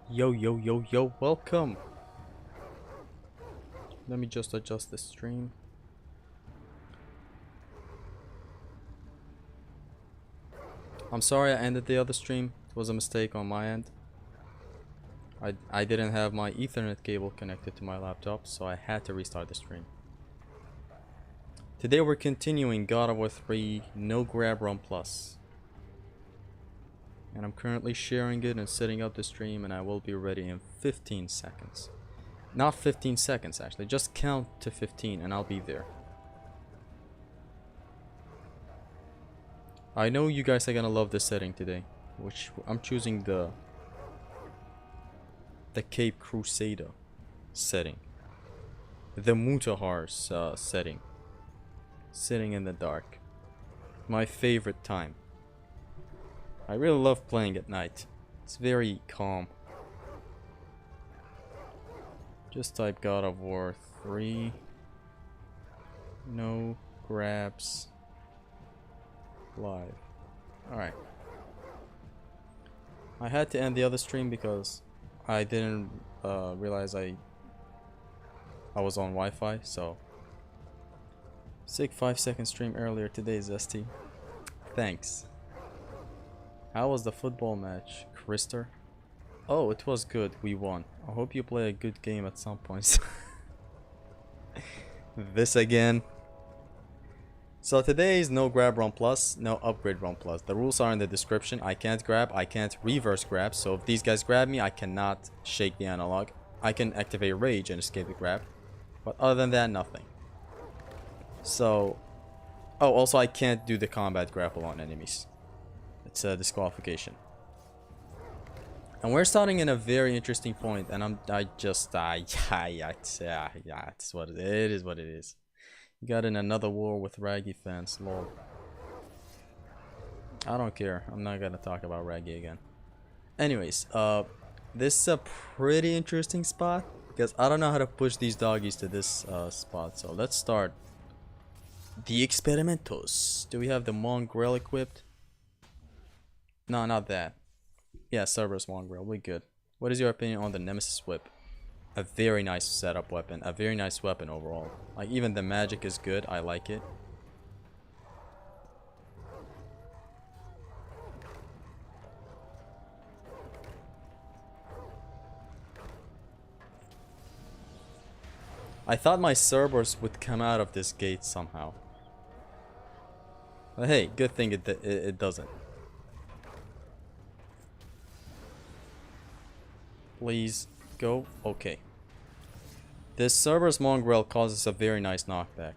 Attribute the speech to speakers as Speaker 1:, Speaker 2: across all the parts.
Speaker 1: Yo, yo, yo, yo, welcome. Let me just adjust the stream. I'm sorry I ended the other stream. It was a mistake on my end. I didn't have my Ethernet cable connected to my laptop, so I had to restart the stream. Today we're continuing God of War 3 No Grab Run Plus. And I'm currently sharing it and setting up the stream, and I will be ready in 15 seconds. Not 15 seconds actually, just count to 15 and I'll be there. I know you guys are gonna love this setting today, which I'm choosing the Cape Crusader setting. The Mutahar's setting. Sitting in the dark. My favorite time. I really love playing at night. It's very calm. Just type God of War 3. No grabs. Live. Alright. I had to end the other stream because I didn't realize I was on Wi-Fi, so sick 5-second stream earlier today, Zesty. Thanks. How was the football match, Krister? Oh, it was good. We won. I hope you play a good game at some points. This again. So today is no grab run plus, no upgrade run plus. The rules are in the description. I can't grab, I can't reverse grab. So if these guys grab me, I cannot shake the analog. I can activate rage and escape the grab. But other than that, nothing. So, oh, also I can't do the combat grapple on enemies. It's a disqualification. And we're starting in a very interesting point, and it's what it is. What it is. You got in another war with Raggy fans, lol. I don't care. I'm not gonna talk about Raggy again. Anyways, this is a pretty interesting spot because I don't know how to push these doggies to this spot. So let's start. The experimentos. Do we have the mongrel equipped? No, not that. Yeah, Cerberus mongrel. We're good. What is your opinion on the Nemesis whip? A very nice setup weapon. A very nice weapon overall. Like, even the magic is good. I like it. I thought my Cerberus would come out of this gate somehow. But hey, good thing it doesn't. Please go. Okay. This Cerberus mongrel causes a very nice knockback.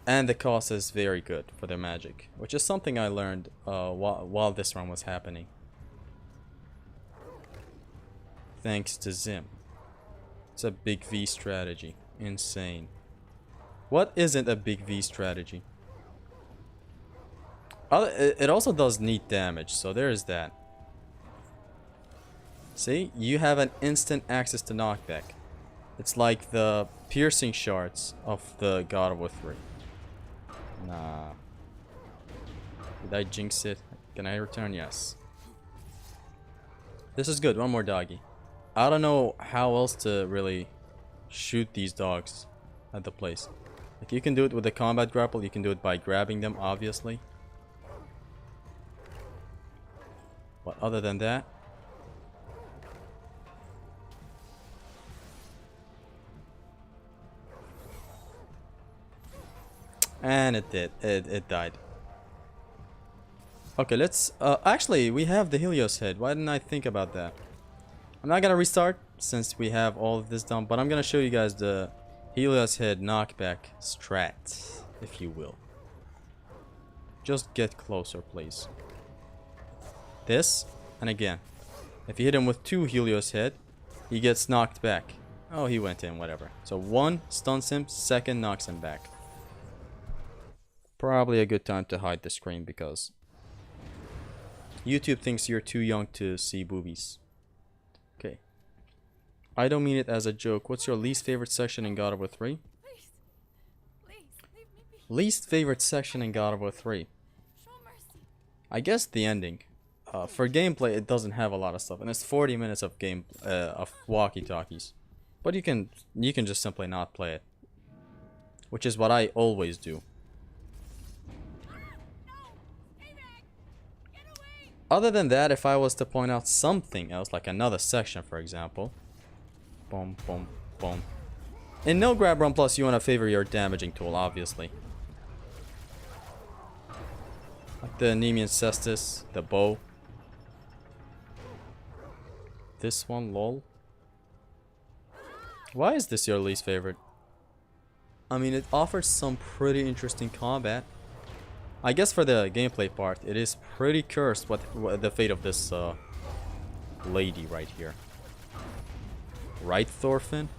Speaker 1: And the cost is very good for their magic, which is something I learned while this run was happening. Thanks to Zim. It's a big V strategy. Insane. What isn't a big V strategy? It also does neat damage, so there is that. See, you have an instant access to knockback. It's like the piercing shards of the God of War 3. Nah. Did I jinx it? Can I return? Yes. This is good. One more doggy. I don't know how else to really shoot these dogs at the place. Like, you can do it with the combat grapple. You can do it by grabbing them, obviously. But other than that, and it did. It died. Okay, let's... actually, we have the Helios head. Why didn't I think about that? I'm not gonna restart since we have all of this done, but I'm gonna show you guys the Helios head knockback strat, if you will. Just get closer, please. This, and again. If you hit him with 2 Helios head, he gets knocked back. Oh, he went in, whatever. So 1 stuns him, 2nd knocks him back. Probably a good time to hide the screen because YouTube thinks you're too young to see boobies. Okay. I don't mean it as a joke. What's your least favorite section in God of War 3?
Speaker 2: Please, leave me be.
Speaker 1: Least favorite section in God of War 3?
Speaker 2: Show mercy.
Speaker 1: I guess the ending. For gameplay, it doesn't have a lot of stuff, and it's 40 minutes of game of walkie-talkies. But you can just simply not play it, which is what I always do. Other than that, if I was to point out something else, like another section, for example, boom, boom, boom. In No Grab Run Plus, you want to favor your damaging tool, obviously. Like the Nemean Cestus, the bow. This one, lol. Why is this your least favorite? I mean, it offers some pretty interesting combat. I guess for the gameplay part, it is pretty cursed what the fate of this lady right here. Right, Thorfinn?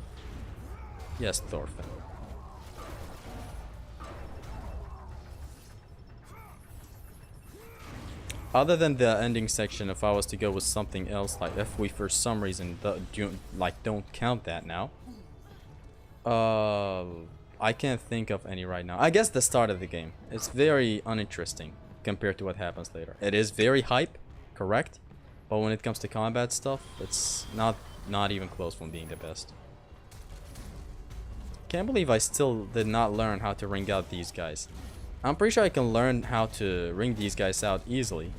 Speaker 1: Yes, Thorfinn. Other than the ending section, if I was to go with something else, like if we for some reason don't count that now, I can't think of any right now. I guess the start of the game. It's very uninteresting compared to what happens later. It is very hype, correct? But when it comes to combat stuff, it's not even close from being the best. Can't believe I still did not learn how to ring out these guys. I'm pretty sure I can learn how to ring these guys out easily,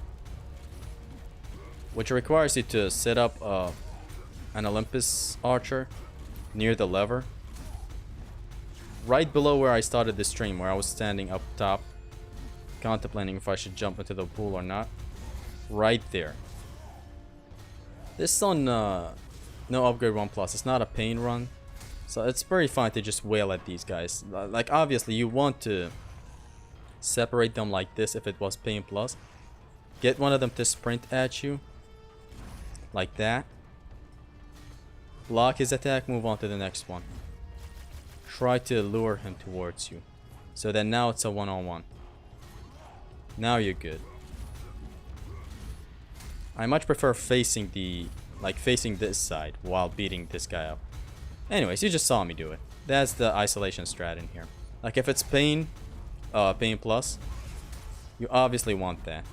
Speaker 1: which requires you to set up an Olympus archer near the lever, right below where I started the stream, where I was standing up top contemplating if I should jump into the pool or not. Right there. This on no upgrade 1 plus. It's not a pain run, so it's very fine to just wail at these guys. Like, obviously you want to separate them like this if it was pain plus. Get one of them to sprint at you like that. Block his attack, move on to the next one. Try to lure him towards you, so that now it's a one-on-one. Now you're good. I much prefer facing this side while beating this guy up. Anyways, you just saw me do it. That's the isolation strat in here. Like, if it's pain plus, you obviously want that.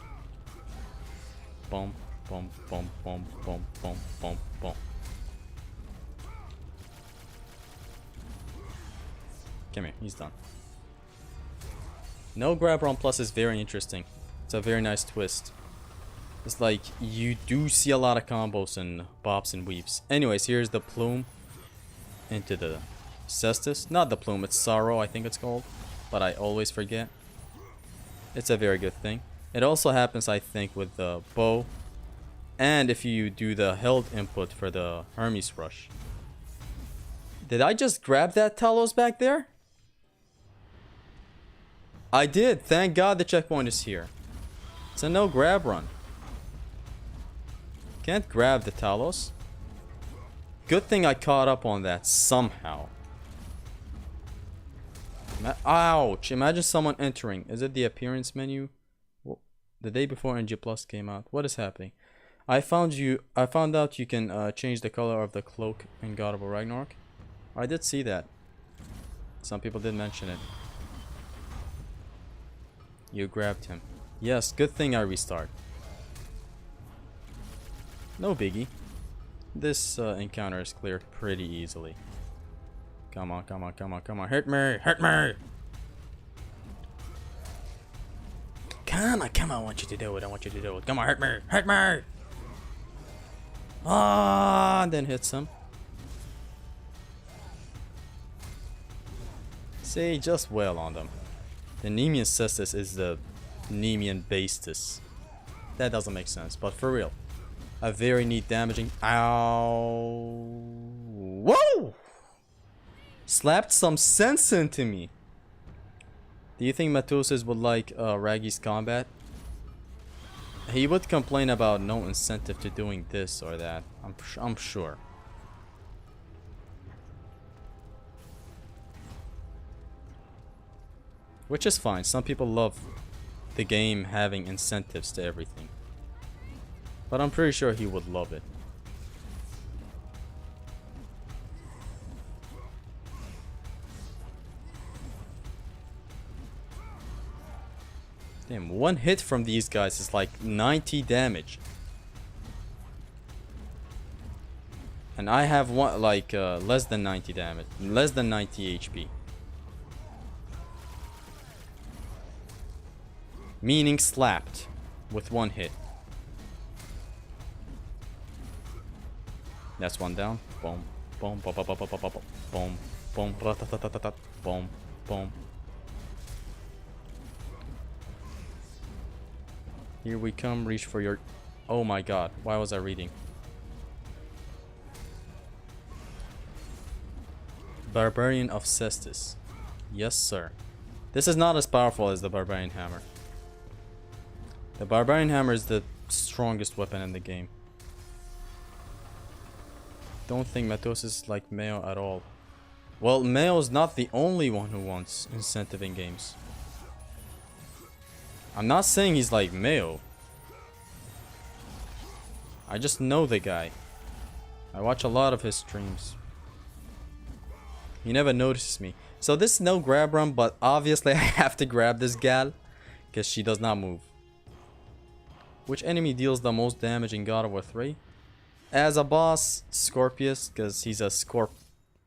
Speaker 1: Boom, boom, boom, boom, boom, boom, boom, boom. Come here, he's done. No grab run plus is very interesting. It's a very nice twist. It's like you do see a lot of combos and bops and weaves. Anyways, here's the plume into the cestus. Not the plume, it's sorrow, I think it's called, but I always forget. It's a very good thing. It also happens, I think, with the bow, and if you do the held input for the Hermes rush. Did I just grab that Talos back there? I did. Thank God the checkpoint is here. It's a no grab run. Can't grab the Talos. Good thing I caught up on that somehow. Ouch! Imagine someone entering. Is it the appearance menu? The day before NG Plus came out. What is happening? I found out you can change the color of the cloak in God of War Ragnarok. I did see that. Some people did mention it. You grabbed him. Yes, good thing I restart. No biggie. This encounter is cleared pretty easily. Come on, come on, come on, come on. Hurt me! Hurt me! Come on, come on. I want you to do it. I want you to do it. Come on, hurt me! Hurt me! Ah, then hits him. See, just wail on them. The Nemean Cestus is the Nemean Bastus. That doesn't make sense, but for real. A very neat damaging. Ow! Whoa! Slapped some sense into me. Do you think Matosis would like Raggy's combat? He would complain about no incentive to doing this or that. I'm sure. Which is fine. Some people love the game having incentives to everything. But I'm pretty sure he would love it. Damn, one hit from these guys is like 90 damage. And I have one like less than 90 damage, less than 90 HP. Meaning slapped with one hit. That's one down. Boom, boom, boom, boom, boom, boom, boom, boom, boom, ratatatatata, boom, boom. Here we come. Reach for your. Oh my God! Why was I reading? Barbarian of Cestus. Yes, sir. This is not as powerful as the Barbarian Hammer. The Barbarian Hammer is the strongest weapon in the game. Don't think Matos is like Mayo at all. Well, Mayo's not the only one who wants incentive in games. I'm not saying he's like Mayo. I just know the guy. I watch a lot of his streams. He never notices me. So this is no grab run, but obviously I have to grab this gal because she does not move. Which enemy deals the most damage in God of War 3? As a boss, Scorpius, because he's a Scorp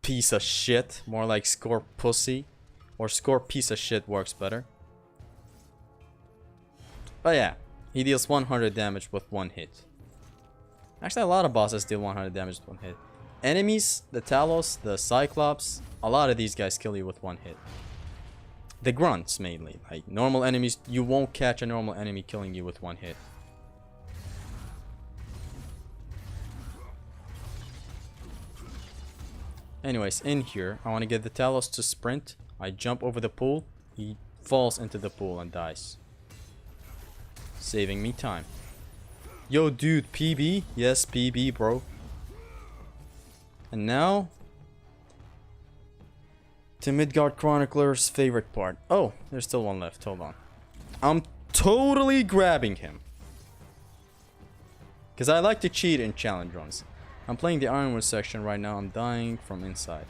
Speaker 1: piece of shit. More like Scorp pussy. Or Scorp piece of shit works better. But yeah, he deals 100 damage with one hit. Actually, a lot of bosses deal 100 damage with one hit. Enemies, the Talos, the Cyclops, a lot of these guys kill you with one hit. The grunts mainly. Like normal enemies, you won't catch a normal enemy killing you with one hit. Anyways, in here, I want to get the Talos to sprint. I jump over the pool. He falls into the pool and dies. Saving me time. Yo, dude, PB? Yes, PB, bro. And now, to Midgard Chronicler's favorite part. Oh, there's still one left. Hold on. I'm totally grabbing him. Because I like to cheat in challenge runs. I'm playing the Ironwood section right now. I'm dying from inside.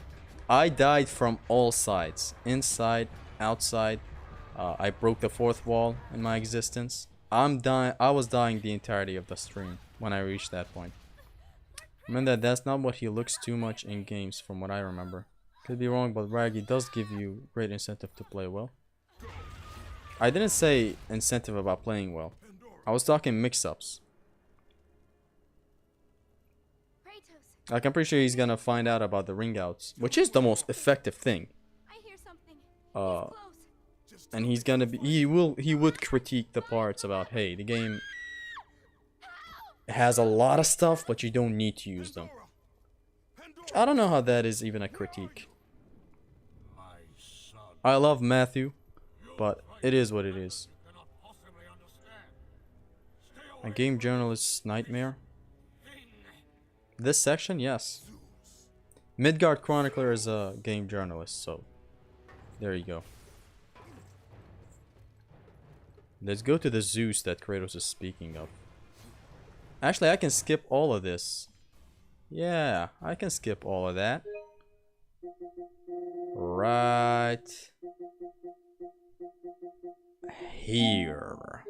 Speaker 1: I died from all sides. Inside, outside. I broke the fourth wall in my existence. I'm dying. I was dying the entirety of the stream when I reached that point. Remember that's not what he looks too much in games from what I remember. Could be wrong, but Raggy does give you great incentive to play well. I didn't say incentive about playing well. I was talking mix-ups. Like, I'm pretty sure he's gonna find out about the ring outs, which is the most effective thing.
Speaker 2: I hear something. He's close.
Speaker 1: And he's gonna be, he would critique the parts about, hey, the game has a lot of stuff, but you don't need to use them. I don't know how that is even a critique. I love Matthew, but it is what it is. A game journalist's nightmare. This section, yes. Midgard Chronicler is a game journalist, so there you go. Let's go to the Zeus that Kratos is speaking of. Actually, I can skip all of this. Yeah, I can skip all of that. Right here.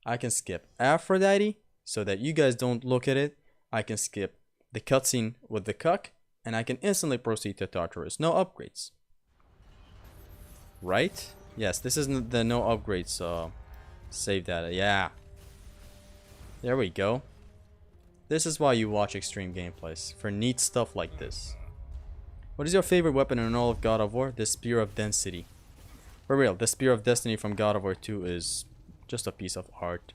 Speaker 1: I can skip Aphrodite so that you guys don't look at it. I can skip the cutscene with the cuck, and I can instantly proceed to Tartarus. No upgrades. Right? Yes, this isn't the no upgrades save data. Yeah. There we go. This is why you watch extreme gameplays, for neat stuff like this. What is your favorite weapon in all of God of War? The Spear of Density. For real, the Spear of Destiny from God of War 2 is just a piece of art.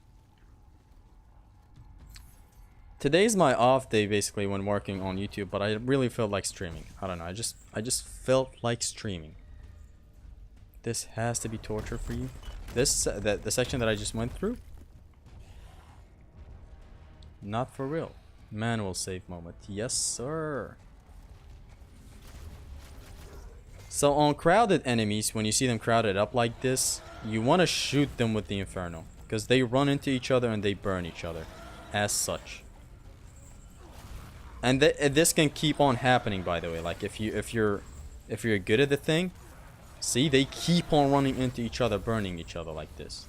Speaker 1: Today's my off day basically when working on YouTube, but I really felt like streaming. I don't know, I just felt like streaming. This has to be torture for you. This the section that I just went through? Not for real. Manual save moment. Yes, sir. So on crowded enemies, when you see them crowded up like this, you want to shoot them with the Inferno, because they run into each other and they burn each other as such. And this can keep on happening, by the way. Like if you're good at the thing, see, they keep on running into each other, burning each other like this.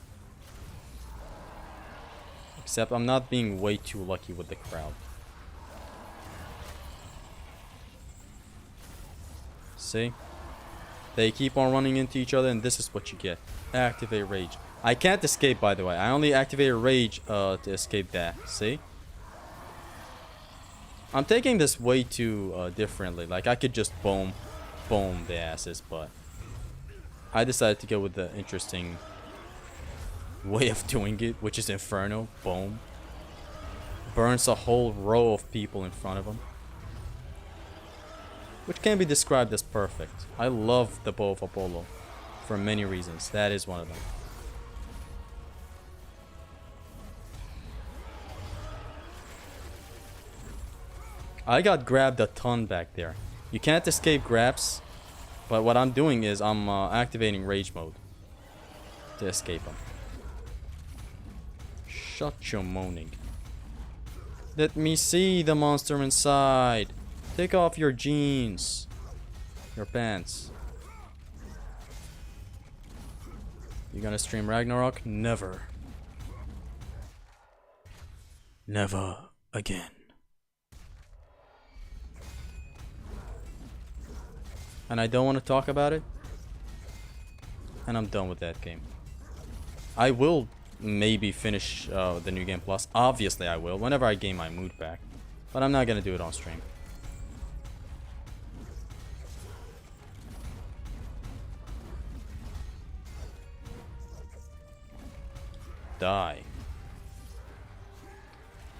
Speaker 1: Except I'm not being way too lucky with the crowd. See? They keep on running into each other, and this is what you get. Activate rage. I can't escape, by the way. I only activated rage to escape that. See? I'm taking this way too differently. Like, I could just boom the asses, but I decided to go with the interesting way of doing it, which is Inferno. Boom. Burns a whole row of people in front of him, which can be described as perfect. I love the Bow of Apollo for many reasons. That is one of them. I got grabbed a ton back there. You can't escape grabs, but what I'm doing is I'm activating rage mode to escape them. Shut your moaning. Let me see the monster inside. Take off your jeans. Your pants. You gonna stream Ragnarok? Never. Never again. And I don't want to talk about it. And I'm done with that game. I will maybe finish the New Game Plus. Obviously I will, whenever I gain my mood back. But I'm not gonna do it on stream. Die.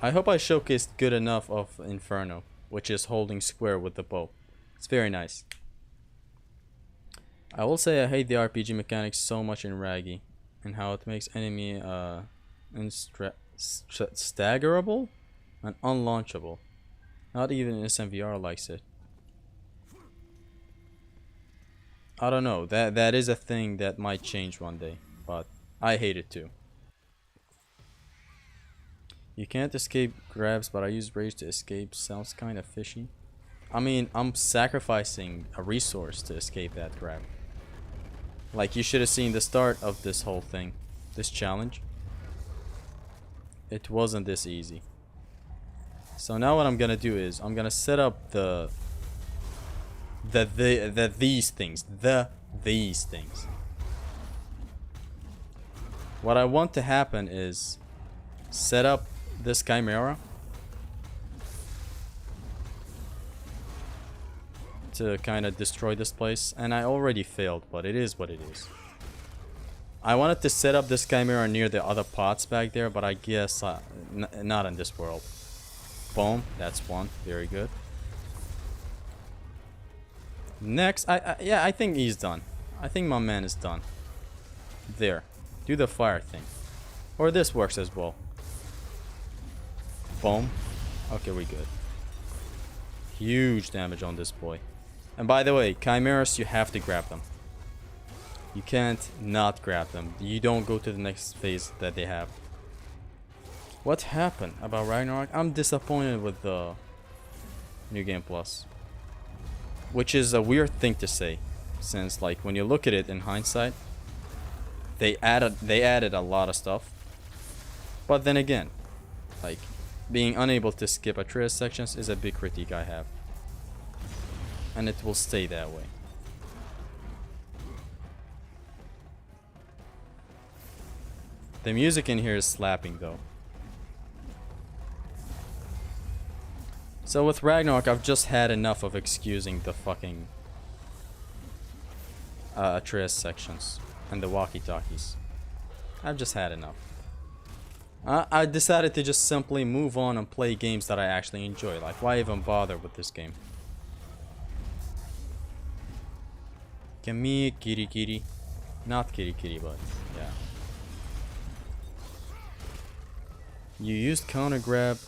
Speaker 1: I hope I showcased good enough of Inferno, which is holding square with the bow. It's very nice. I will say I hate the RPG mechanics so much in Raggy, and how it makes enemy staggerable and unlaunchable. Not even SMVR likes it. I don't know. That is a thing that might change one day, but I hate it too. You can't escape grabs, but I use rage to escape. Sounds kind of fishy. I mean, I'm sacrificing a resource to escape that grab. Like, you should have seen the start of this whole thing, this challenge. It wasn't this easy. So now what I'm gonna do is I'm gonna set up these things. What I want to happen is set up this chimera to kind of destroy this place, and I already failed, but it is what it is. I wanted to set up this chimera near the other pots back there, but I guess not in this world. Boom, that's one. Very good. Next, yeah, I think he's done. I think my man is done. There. Do the fire thing. Or this works as well. Boom. Okay, we good. Huge damage on this boy. And by the way, chimeras, you have to grab them. You can't not grab them. You don't go to the next phase that they have. What happened about Ragnarok? I'm disappointed with the New Game Plus. Which is a weird thing to say, since like when you look at it in hindsight, they added a lot of stuff. But then again, like being unable to skip Atreus sections is a big critique I have. And it will stay that way. The music in here is slapping though. So with Ragnarok, I've just had enough of excusing the fucking Atreus sections and the walkie-talkies. I've just had enough. I decided to just simply move on and play games that I actually enjoy. Like, why even bother with this game? Come here, kitty kitty. Not kitty kitty, but yeah. You used counter grab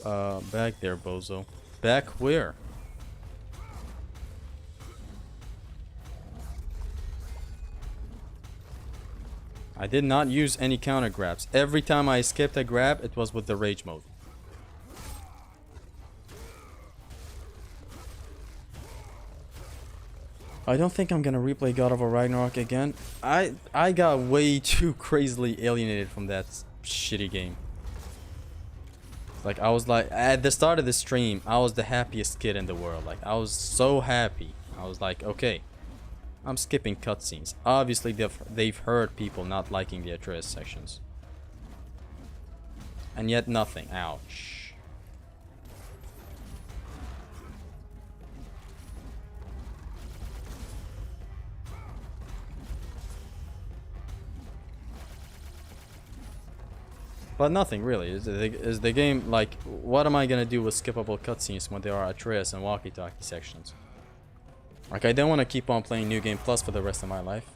Speaker 1: back there, bozo. Back where? I did not use any counter grabs. Every time I skipped a grab, it was with the rage mode. I don't think I'm gonna replay God of War Ragnarok again. I got way too crazily alienated from that shitty game. Like, I was like, at the start of the stream, I was the happiest kid in the world. Like, I was so happy. I was like, okay, I'm skipping cutscenes. Obviously, they've heard people not liking the Atreus sections. And yet nothing. Ouch. But nothing really. Is the game like, what am I gonna do with skippable cutscenes when there are Atreus and walkie-talkie sections? Like, I don't want to keep on playing New Game Plus for the rest of my life.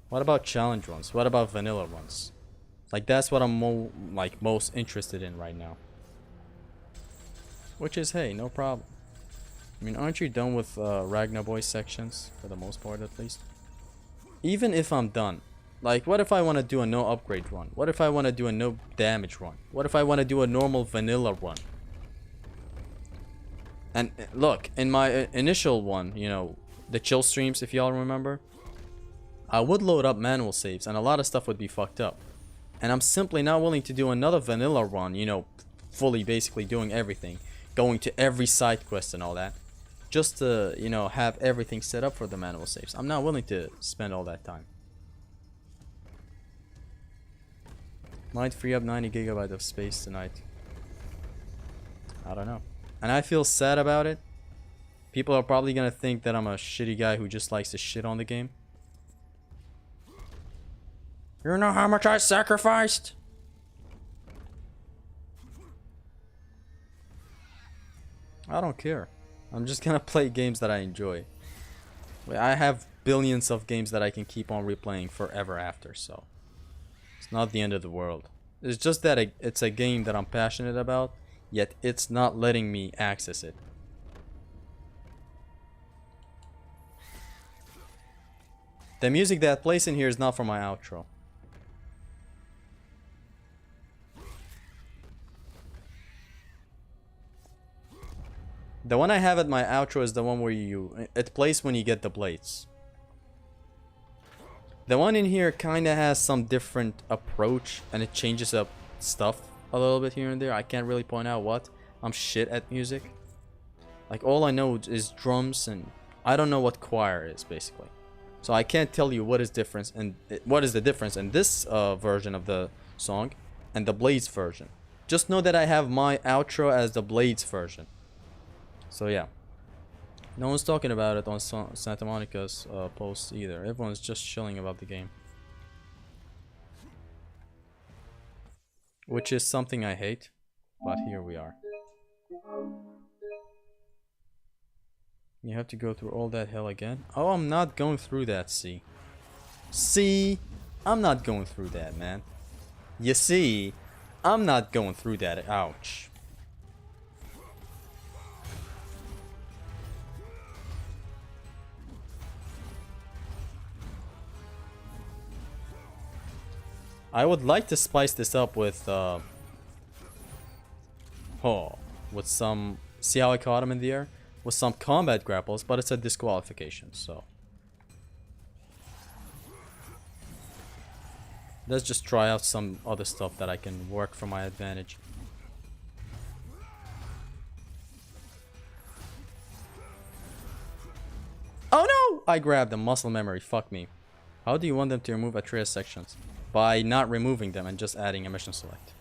Speaker 1: What about challenge runs? What about vanilla runs? Like, that's what I'm most interested in right now. Which is, hey, no problem. I mean, aren't you done with Ragnar Boy sections? For the most part, at least. Even if I'm done. Like, what if I want to do a no upgrade run? What if I want to do a no damage run? What if I want to do a normal vanilla run? And look, in my initial one, you know, the chill streams, if y'all remember, I would load up manual saves and a lot of stuff would be fucked up. And I'm simply not willing to do another vanilla run, you know, fully basically doing everything, going to every side quest and all that, just to, you know, have everything set up for the manual saves. I'm not willing to spend all that time. Might free up 90 gigabytes of space tonight. I don't know. And I feel sad about it. People are probably gonna think that I'm a shitty guy who just likes to shit on the game. You know how much I sacrificed? I don't care. I'm just gonna play games that I enjoy. I have billions of games that I can keep on replaying forever after, so it's not the end of the world. It's just that it's a game that I'm passionate about, yet it's not letting me access it. The music that plays in here is not for my outro. The one I have at my outro is the one where it plays when you get the blades. The one in here kinda has some different approach and it changes up stuff a little bit here and there. I can't really point out what. I'm shit at music. Like, all I know is drums, and I don't know what choir is, basically. So I can't tell you what is difference and what is the difference in this version of the song and the Blades version. Just know that I have my outro as the Blades version. So yeah. No one's talking about it on Santa Monica's posts either. Everyone's just chilling about the game. Which is something I hate, but here we are. You have to go through all that hell again? Oh, I'm not going through that, see? See? I'm not going through that, man. You see? I'm not going through that. Ouch. I would like to spice this up with with some, see how I caught him in the air? With some combat grapples, but it's a disqualification, so let's just try out some other stuff that I can work for my advantage. Oh no! I grabbed them. Muscle memory, fuck me. How do you want them to remove Atreus sections? By not removing them and just adding a mission select.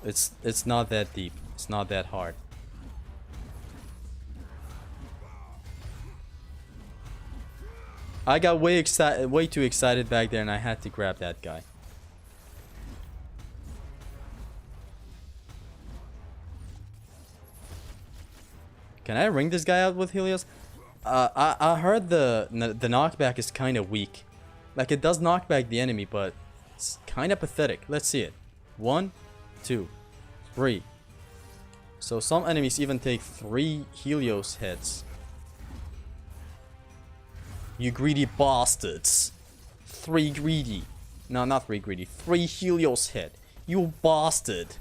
Speaker 1: It's not that deep. It's not that hard. I got way too excited back there and I had to grab that guy. Can I ring this guy out with Helios? I heard the knockback is kind of weak. Like, it does knock back the enemy, but it's kind of pathetic. Let's see it. 1, 2, 3. So some enemies even take 3 Helios hits. You greedy bastards. 3 greedy. No, not 3 greedy. 3 Helios hit. You bastard.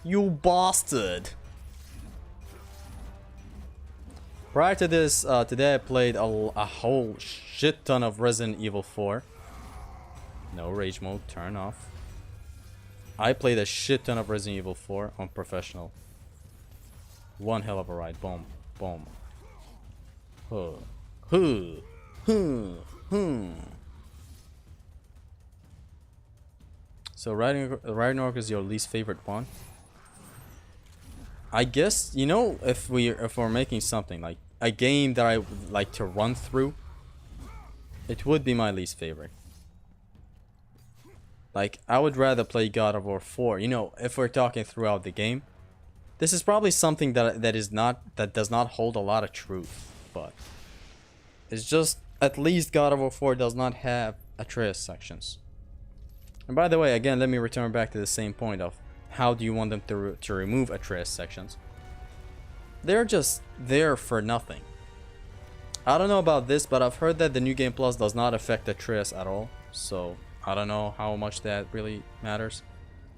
Speaker 1: You bastard. Prior to this, today I played a whole shit ton of Resident Evil 4. No rage mode, turn off. I played a shit ton of Resident Evil 4 on professional. One hell of a ride. Boom, boom. Huh. Huh. Huh. So Ragnarok is your least favorite one? I guess, you know, if we're making something like a game that I would like to run through, it would be my least favorite. Like, I would rather play God of War 4. You know, if we're talking throughout the game, this is probably something that does not hold a lot of truth, but it's just at least God of War 4 does not have Atreus sections. And by the way, again, let me return back to the same point of how do you want them to remove Atreus sections? They're just there for nothing. I don't know about this, but I've heard that the New Game Plus does not affect Atreus at all, so I don't know how much that really matters.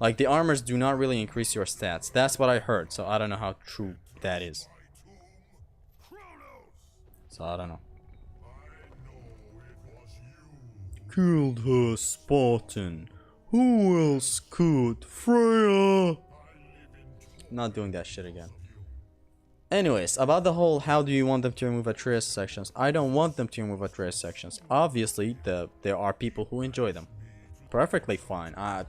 Speaker 1: Like, the armors do not really increase your stats. That's what I heard, so I don't know how true that is. So I don't know. Killed her, Spartan. Who else could? Freya! Not doing that shit again. Anyways, about the whole how do you want them to remove Atreus sections? I don't want them to remove Atreus sections. Obviously, there are people who enjoy them. Perfectly fine. I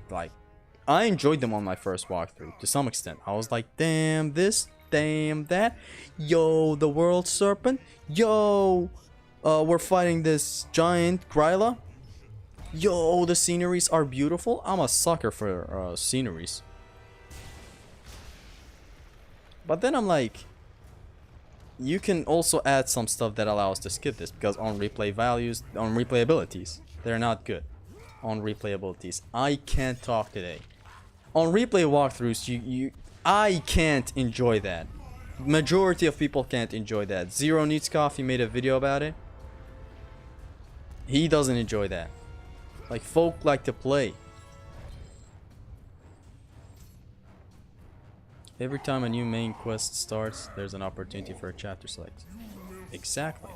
Speaker 1: enjoyed them on my first walkthrough to some extent. I was like, damn this, damn that. Yo, the world serpent. Yo, we're fighting this giant Gryla. Yo, the sceneries are beautiful. I'm a sucker for sceneries. But then I'm like, you can also add some stuff that allows to skip this, because on replay values, on replay abilities, they're not good. On replay abilities, I can't talk today. On replay walkthroughs, I can't enjoy that. Majority of people can't enjoy that. Zero Needs Coffee made a video about it. He doesn't enjoy that. Like, folk like to play. Every time a new main quest starts, there's an opportunity for a chapter select. Exactly.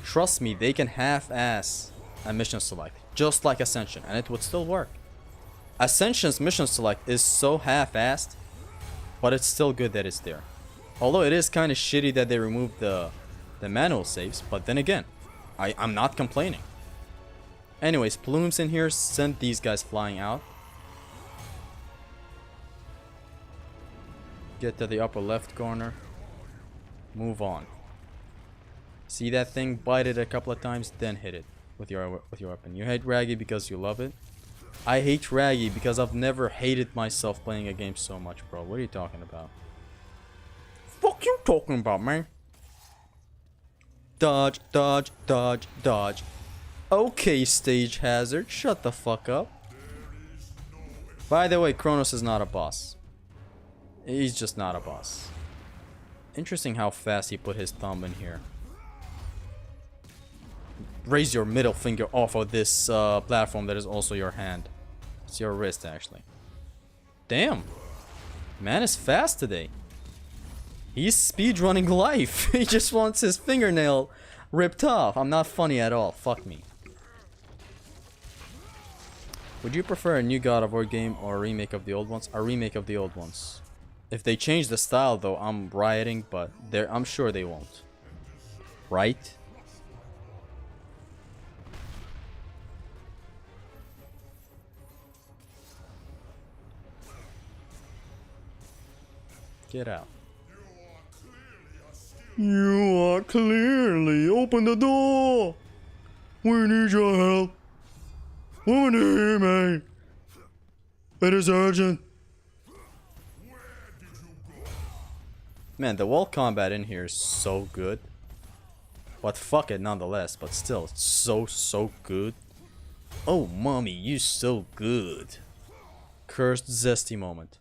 Speaker 1: Trust me, they can half-ass a mission select, just like Ascension, and it would still work. Ascension's mission select is so half-assed, but it's still good that it's there. Although it is kind of shitty that they removed the manual saves, but then again, I'm not complaining. Anyways, Plumes in here sent these guys flying out. Get to the upper left corner. Move on. See that thing? Bite it a couple of times, then hit it with your weapon. You hate Raggy because you love it. I hate Raggy because I've never hated myself playing a game so much, bro. What are you talking about? Fuck you talking about, man? Dodge, dodge, dodge, dodge. Okay, stage hazard. Shut the fuck up. By the way, Kronos is not a boss. He's just not a boss. Interesting how fast he put his thumb in here. Raise your middle finger off of this platform that is also your hand. It's your wrist, actually. Damn. Man is fast today. He's speedrunning life. He just wants his fingernail ripped off. I'm not funny at all. Fuck me. Would you prefer a new God of War game or a remake of the old ones? A remake of the old ones. If they change the style, though, I'm rioting, but I'm sure they won't. Right? Get out. You are clearly. Open the door. We need your help. We need me. It is urgent. Man, the wall combat in here is so good. But fuck it nonetheless, but still, it's so good. Oh, mommy, you so good. Cursed zesty moment.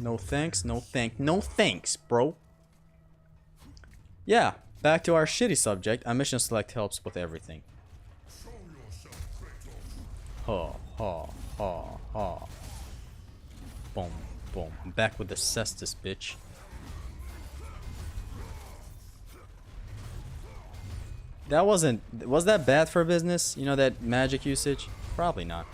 Speaker 1: No thanks, no thanks, bro. Yeah, back to our shitty subject. A mission select helps with everything. Ha, ha, ha, ha. Boom, boom. I'm back with the cestus, bitch. That wasn't... Was that bad for business? You know, that magic usage? Probably not.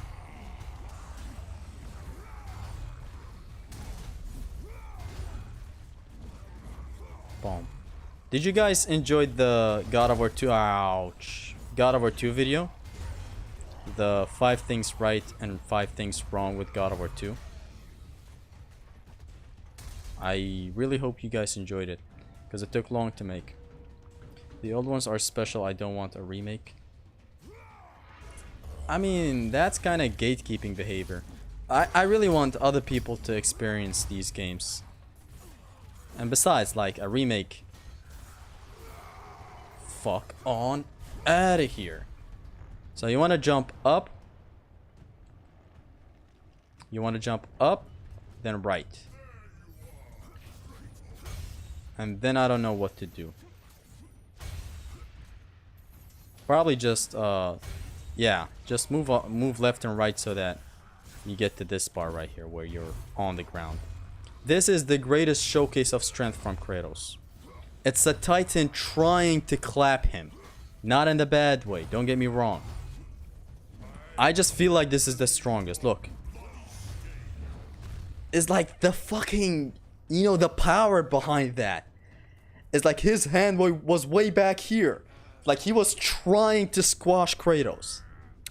Speaker 1: Boom. Did you guys enjoy the God of War 2? Ouch. God of War 2 video? The 5 things right and 5 things wrong with God of War 2. I really hope you guys enjoyed it, because it took long to make. The old ones are special. I don't want a remake. I mean, that's kind of gatekeeping behavior. I really want other people to experience these games. And besides, like, a remake. Fuck on out of here. So you want to jump up. You want to jump up, then right. And then I don't know what to do. Probably just, yeah, just move left and right so that you get to this bar right here where you're on the ground. This is the greatest showcase of strength from Kratos. It's a Titan trying to clap him. Not in the bad way, don't get me wrong. I just feel like this is the strongest. Look. It's like the fucking, you know, the power behind that. It's like his hand was way back here. Like he was trying to squash Kratos.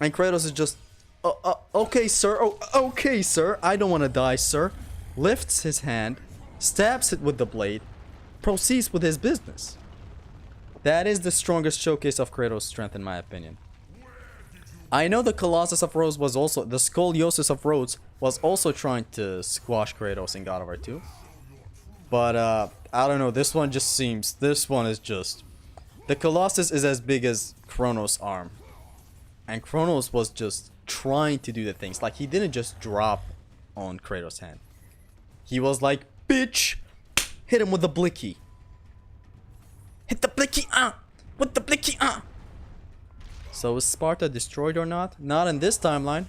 Speaker 1: And Kratos is just, okay, sir. Oh, okay, sir. I don't want to die, sir. Lifts his hand, stabs it with the blade, proceeds with his business. That is the strongest showcase of Kratos' strength, in my opinion. I know the Colossus of Rhodes was also, the Scoliosis of Rhodes was also trying to squash Kratos in God of War 2. But, I don't know, this one just seems, this one is just, the Colossus is as big as Kronos' arm. And Kronos was just trying to do the things. Like, he didn't just drop on Kratos' hand. He was like, bitch, hit him with the blicky. Hit the blicky, with the blicky, So is Sparta destroyed or not? Not in this timeline.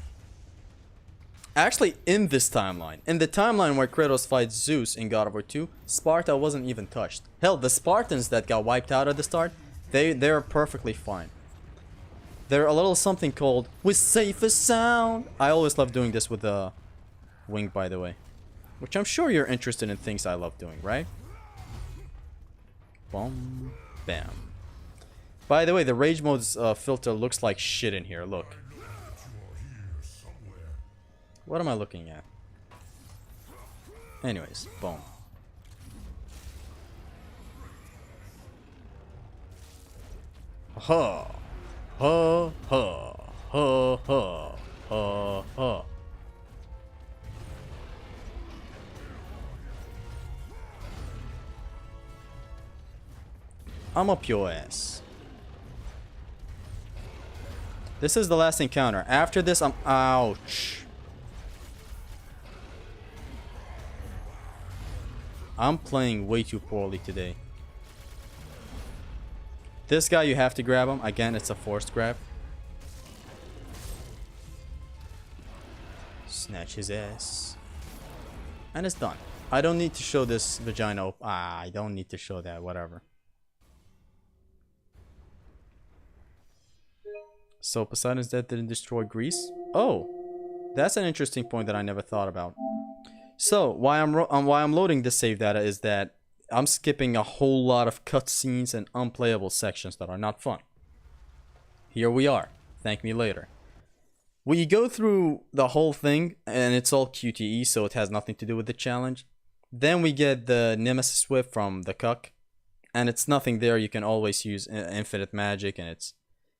Speaker 1: Actually, in this timeline. In the timeline where Kratos fights Zeus in God of War 2, Sparta wasn't even touched. Hell, the Spartans that got wiped out at the start, they're perfectly fine. They're a little something called "with safe as sound." I always love doing this with the wing, by the way. Which I'm sure you're interested in things I love doing, right? Boom. Bam. By the way, the rage mode's filter looks like shit in here. Look. What am I looking at? Anyways, boom. Ha. Ha. Ha. Ha. Ha. Ha. Ha. I'm up your ass. This is the last encounter. After this, I'm... Ouch. I'm playing way too poorly today. This guy, you have to grab him. Again, it's a forced grab. Snatch his ass. And it's done. I don't need to show this vagina. I don't need to show that. Whatever. So Poseidon's death didn't destroy Greece? Oh, that's an interesting point that I never thought about. So why I'm loading this save data is that I'm skipping a whole lot of cutscenes and unplayable sections that are not fun. Here we are. Thank me later. We go through the whole thing and it's all QTE, so it has nothing to do with the challenge. Then we get the Nemesis Whip from the Cuck, and it's nothing there. You can always use infinite magic, and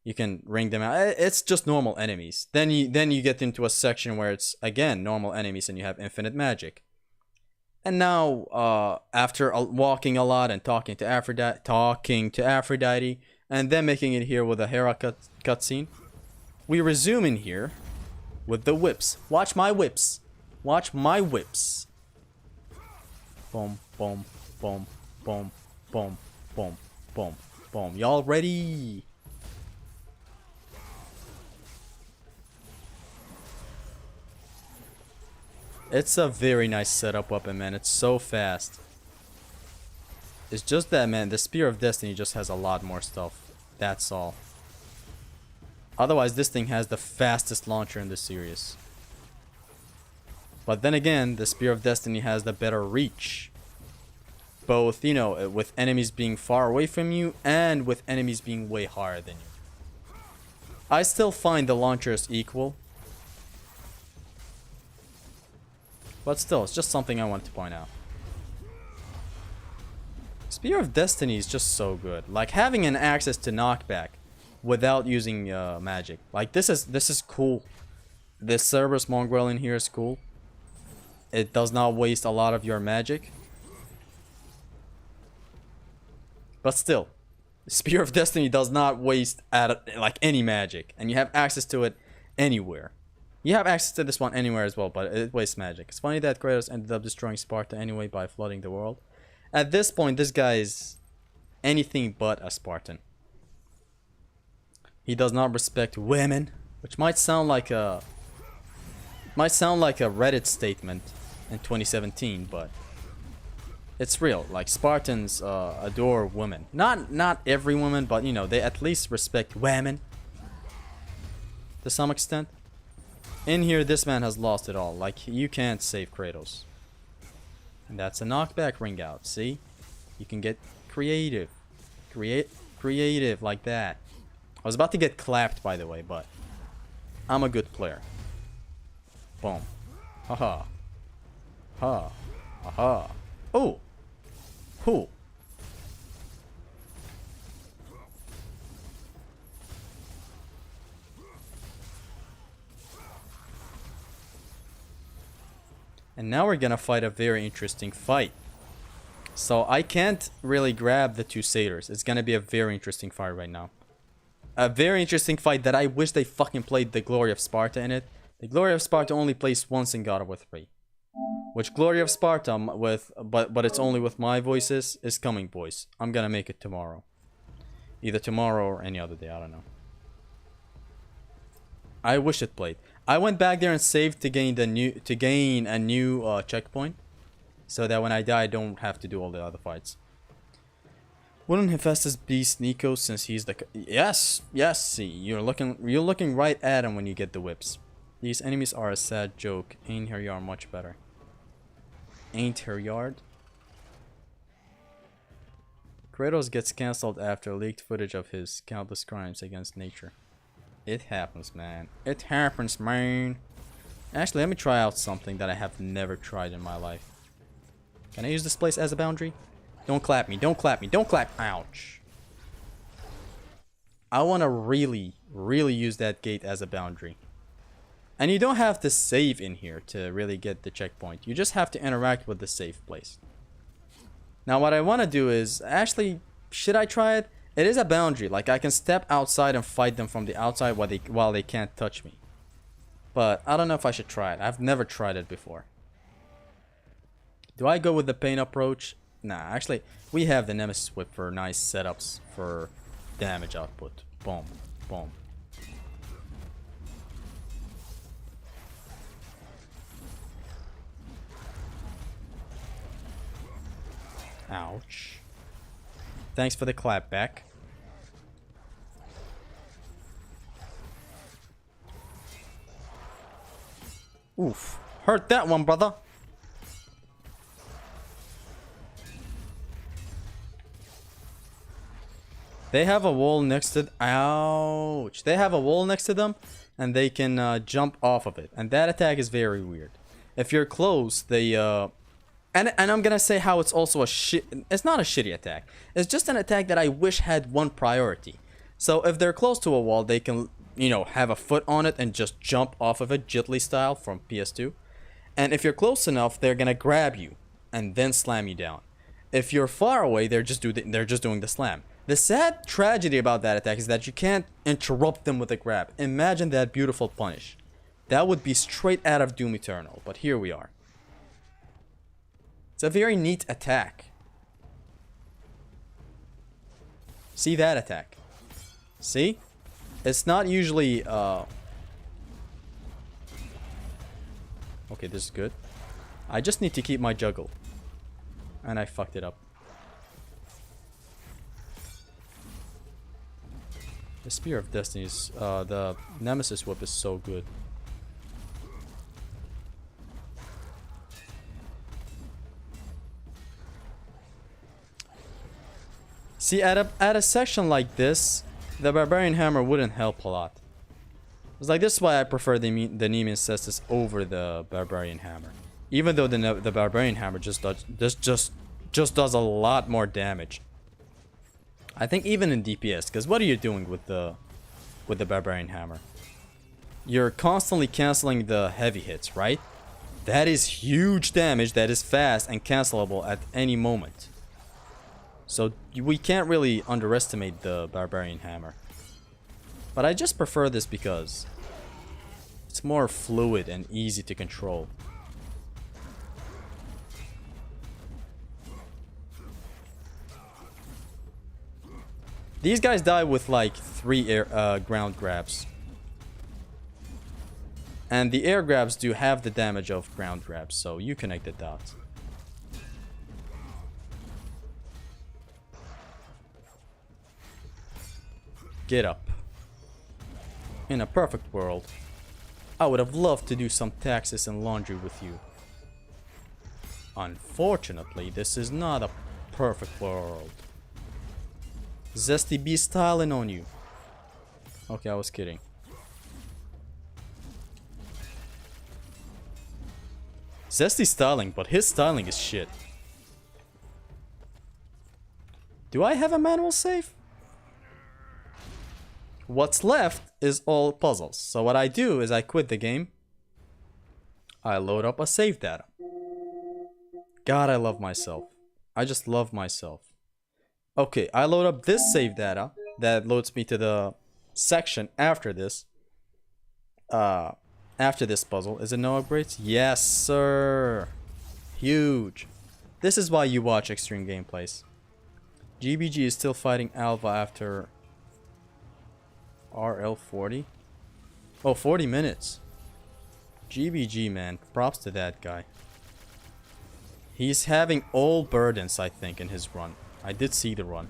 Speaker 1: you can ring them out. It's just normal enemies. Then you get into a section where it's again normal enemies and you have infinite magic. And now after walking a lot and talking to Aphrodite, and then making it here with a Hera cutscene, we resume in here with the whips. Watch my whips. Watch my whips. Boom, boom, boom, boom, boom, boom, boom, boom. Y'all ready? It's a very nice setup weapon, man. It's so fast. It's just that, man, the Spear of Destiny just has a lot more stuff. That's all. Otherwise, this thing has the fastest launcher in the series. But then again, the Spear of Destiny has the better reach. Both, you know, with enemies being far away from you and with enemies being way higher than you. I still find the launchers equal. But still, it's just something I want to point out. Spear of Destiny is just so good. Like having an access to knockback without using magic. Like this is cool. This Cerberus Mongrel in here is cool. It does not waste a lot of your magic. But still, Spear of Destiny does not waste like any magic, and you have access to it anywhere. You have access to this one anywhere as well, but it wastes magic. It's funny that Kratos ended up destroying Sparta anyway by flooding the world. At this point, this guy is anything but a Spartan. He does not respect women, which might sound like a Reddit statement in 2017, but it's real. Like Spartans adore women. Not every woman, but you know, they at least respect women to some extent. In here, this man has lost it all. Like, you can't save Kratos. And that's a knockback ring out. See? You can get creative. Creative like that. I was about to get clapped, by the way, but I'm a good player. Boom. Haha. Ha. Aha. Oh. Cool. And now we're gonna fight a very interesting fight. So I can't really grab the two satyrs. It's gonna be a very interesting fight right now. A very interesting fight that I wish they fucking played the Glory of Sparta in it. The Glory of Sparta only plays once in God of War 3. Which Glory of Sparta but it's only with my voices is coming, boys. I'm gonna make it tomorrow. Either tomorrow or any other day, I don't know. I wish it played. I went back there and saved to gain a new checkpoint, so that when I die, I don't have to do all the other fights. Wouldn't Hephaestus beast Nico since he's the yes. See, you're looking right at him when you get the whips. These enemies are a sad joke. Ain't her yard much better. Ain't her yard. Kratos gets cancelled after leaked footage of his countless crimes against nature. It happens, man. It happens, man. Actually, let me try out something that I have never tried in my life. Can I use this place as a boundary? Don't clap me. Don't clap me. Don't clap. Ouch. I want to really use that gate as a boundary. And you don't have to save in here to really get the checkpoint. You just have to interact with the safe place. Now, what I want to do is... Actually, should I try it? It is a boundary. Like, I can step outside and fight them from the outside while they can't touch me. But I don't know if I should try it. I've never tried it before. Do I go with the pain approach? Nah, actually, we have the Nemesis Whip for nice setups for damage output. Boom. Boom. Ouch. Thanks for the clap back. Oof. Hurt that one, brother. They have a wall next to... Ouch. They have a wall next to them, and they can jump off of it. And that attack is very weird. If you're close, they... And I'm gonna say how it's also a shit... It's not a shitty attack. It's just an attack that I wish had one priority. So if they're close to a wall, they can, you know, have a foot on it and just jump off of it, Jiggly style from PS2. And if you're close enough, they're gonna grab you and then slam you down. If you're far away, they're just doing the slam. The sad tragedy about that attack is that you can't interrupt them with a grab. Imagine that beautiful punish. That would be straight out of Doom Eternal, but here we are. It's a very neat attack. See that attack? See? It's not usually... Okay, this is good. I just need to keep my juggle. And I fucked it up. The Spear of Destiny's, the Nemesis Whip is so good. See, at a section like this, the Barbarian Hammer wouldn't help a lot. It's like, this is why I prefer the Nemean Cestus over the Barbarian Hammer. Even though the Barbarian Hammer just does a lot more damage. I think even in DPS, because what are you doing with the Barbarian Hammer? You're constantly canceling the heavy hits, right? That is huge damage that is fast and cancelable at any moment. So we can't really underestimate the Barbarian Hammer. But I just prefer this because it's more fluid and easy to control. These guys die with like 3 ground grabs. And the air grabs do half the damage of ground grabs, so you connect the dots. Get up. In a perfect world, I would have loved to do some taxes and laundry with you. Unfortunately, this is not a perfect world. Zesty be styling on you. Okay, I was kidding. Zesty styling, but his styling is shit. Do I have a manual save? What's left is all puzzles. So what I do is I quit the game. I load up a save data. God, I love myself. I just love myself. Okay, I load up this save data that loads me to the section after this. After this puzzle. Is it no upgrades? Yes, sir. Huge. This is why you watch extreme gameplays. GBG is still fighting Alva after RL40. Oh, 40 minutes. GBG, man. Props to that guy. He's having all burdens, I think, in his run. I did see the run.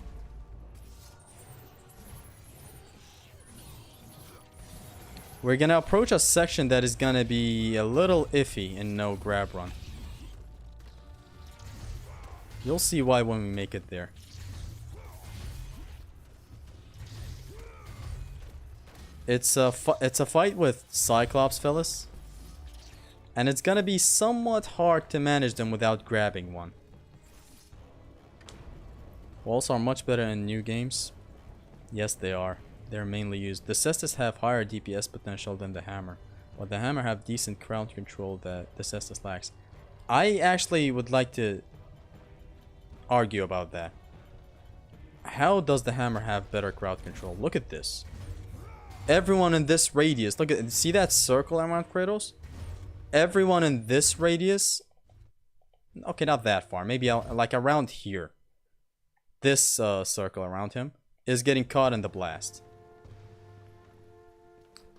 Speaker 1: We're gonna approach a section that is gonna be a little iffy in no grab run. You'll see why when we make it there. It's a fight with Cyclops, fellas. And it's gonna be somewhat hard to manage them without grabbing one. Walls are much better in new games. Yes, they are. They're mainly used. The Cestus have higher DPS potential than the Hammer, but the Hammer have decent crowd control that the Cestus lacks. I actually would like to argue about that. How does the Hammer have better crowd control? Look at this. Everyone in this radius, look at, see that circle around Kratos? Everyone in this radius, okay, not that far, maybe like around here. This circle around him is getting caught in the blast.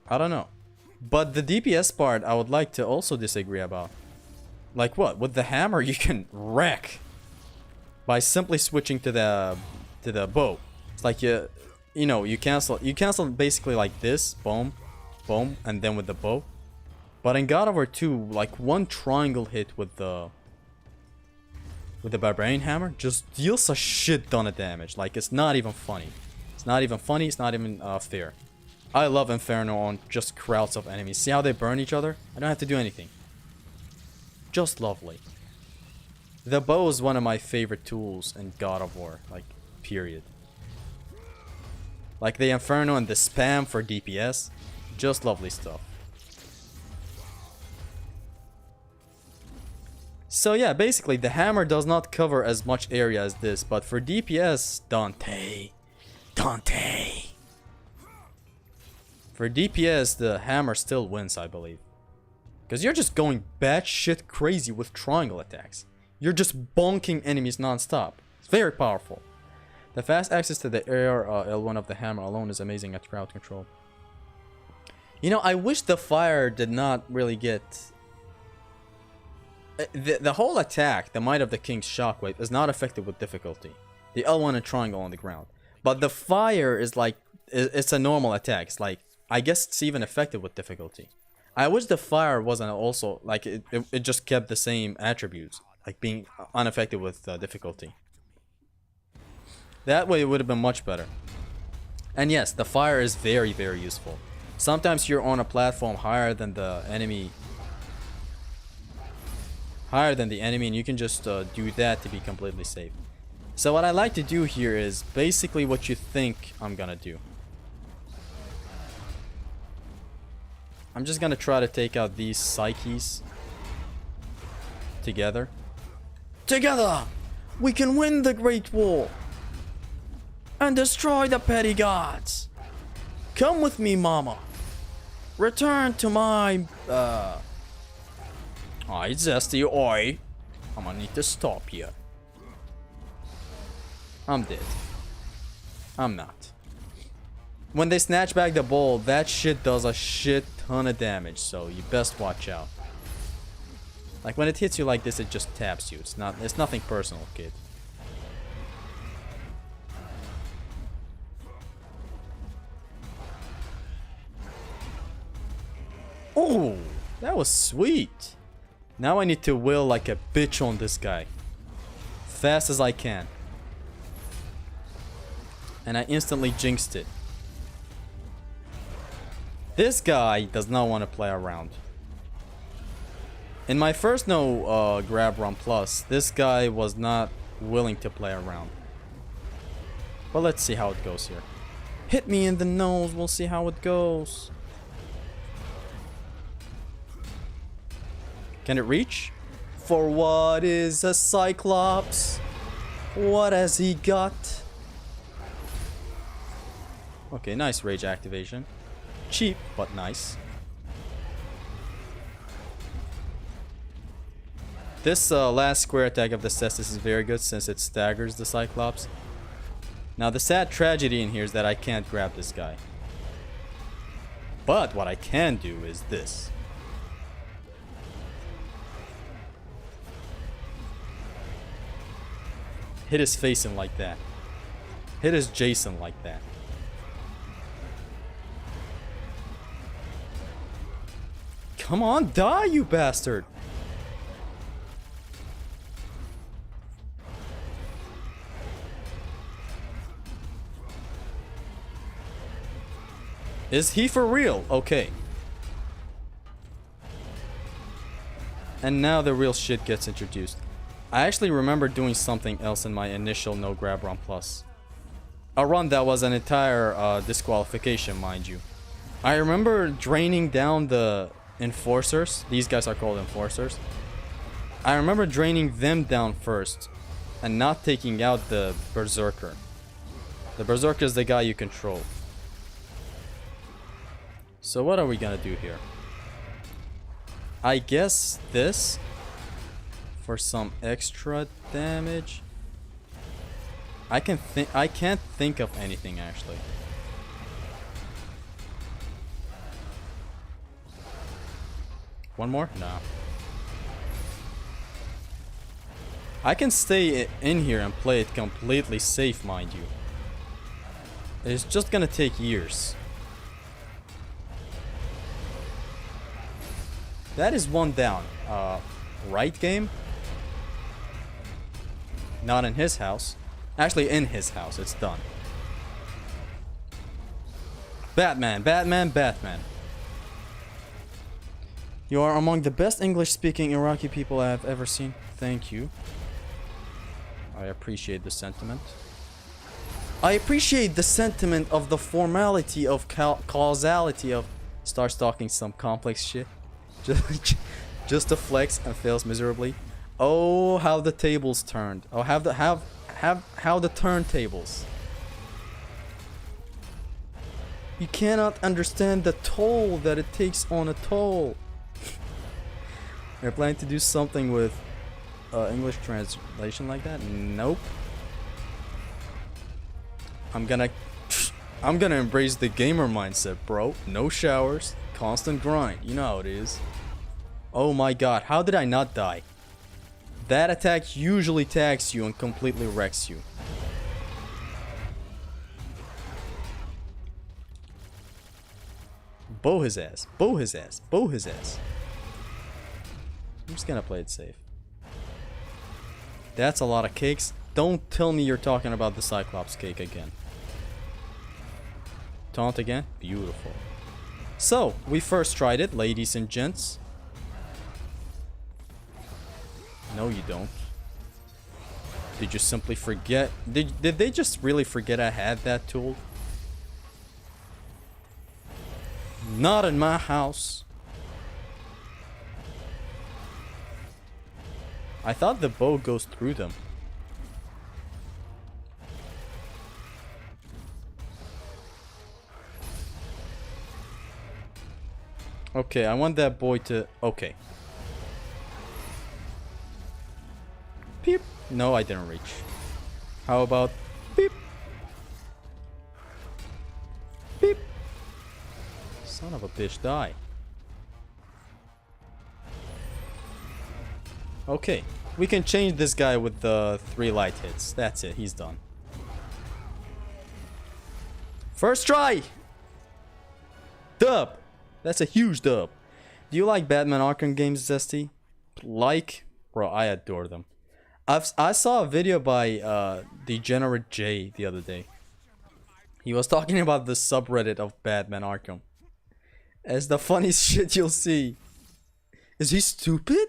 Speaker 1: I don't know. But the DPS part I would like to also disagree about. Like what? With the Hammer you can wreck by simply switching to the bow. It's like you know, you cancel basically like this, boom, boom, and then with the bow. But in God of War 2, like one triangle hit with the Barbarian Hammer just deals a shit ton of damage. Like, it's not even funny. It's not even funny, it's not even fair. I love Inferno on just crowds of enemies. See how they burn each other? I don't have to do anything. Just lovely. The bow is one of my favorite tools in God of War, like, period. Like the Inferno and the spam for DPS. Just lovely stuff. So yeah, basically the Hammer does not cover as much area as this, but for DPS, Dante. For DPS, the Hammer still wins, I believe. Because you're just going batshit crazy with triangle attacks. You're just bonking enemies non-stop. It's very powerful. The fast access to the air L1 of the Hammer alone is amazing at crowd control. You know, I wish the fire did not really get... The whole attack, the Might of the King's Shockwave, is not affected with difficulty. The L1 and triangle on the ground. But the fire is like it's a normal attack. It's like, I guess it's even effective with difficulty. I wish the fire wasn't also like it just kept the same attributes, like being unaffected with difficulty. That way it would have been much better. And yes, the fire is very, very useful. Sometimes you're on a platform higher than the enemy, and you can just do that to be completely safe. So what I like to do here is basically what you think I'm gonna do. I'm just gonna try to take out these psyches together. Together, we can win the Great War and destroy the petty gods. Come with me, mama. Return to my Oi, Zesty, oi. I'm gonna need to stop you. I'm dead. I'm not. When they snatch back the bowl, that shit does a shit ton of damage, so you best watch out. Like when it hits you like this, it just taps you. It's nothing personal, kid. Oh, that was sweet. Now I need to will like a bitch on this guy. Fast as I can. And I instantly jinxed it. This guy does not want to play around. In my first no grab run plus, this guy was not willing to play around. But let's see how it goes here. Hit me in the nose, we'll see how it goes. Can it reach? For what is a Cyclops? What has he got? Okay, nice rage activation. Cheap, but nice. This last square attack of the Cestus is very good since it staggers the Cyclops. Now the sad tragedy in here is that I can't grab this guy. But what I can do is this. Hit his face in like that. Hit his Jason like that. Come on, die, you bastard! Is he for real? Okay. And now the real shit gets introduced. I actually remember doing something else in my initial no grab run plus. A run that was an entire disqualification, mind you. I remember draining down the enforcers. These guys are called enforcers. I remember draining them down first and not taking out the berserker. The berserker is the guy you control. So what are we gonna do here? I guess this for some extra damage. I can't think of anything actually. One more? No. I can stay in here and play it completely safe, mind you. It's just gonna take years. That is one down. Right game? Not in his house. Actually, in his house. It's done. Batman, Batman, Batman. You are among the best English-speaking Iraqi people I have ever seen. Thank you. I appreciate the sentiment. I appreciate the sentiment of the formality of causality of starts talking some complex shit. Just to flex and fails miserably. Oh, how the tables turned. Oh, how the turntables. You cannot understand the toll that it takes on a toll. They're planning to do something with English translation like that? Nope. I'm gonna embrace the gamer mindset, bro. No showers, constant grind. You know how it is. Oh my god, how did I not die? That attack usually tags you and completely wrecks you. Bow his ass. Bow his ass. Bow his ass. I'm just gonna play it safe. That's a lot of cakes. Don't tell me you're talking about the Cyclops cake again. Taunt again? Beautiful. So, we first tried it, ladies and gents. No, you don't. Did you simply forget? Did they just really forget I had that tool? Not in my house. I thought the bow goes through them. Okay, I want that boy to... Okay. Beep. No, I didn't reach. How about... Beep. Beep. Son of a bitch, die. Okay. We can change this guy with the 3 light hits. That's it. He's done. First try! Dub! That's a huge dub. Do you like Batman Arkham games, Zesty? Like? Bro, I adore them. I saw a video by Degenerate J the other day. He was talking about the subreddit of Batman Arkham. As the funniest shit you'll see. Is he stupid?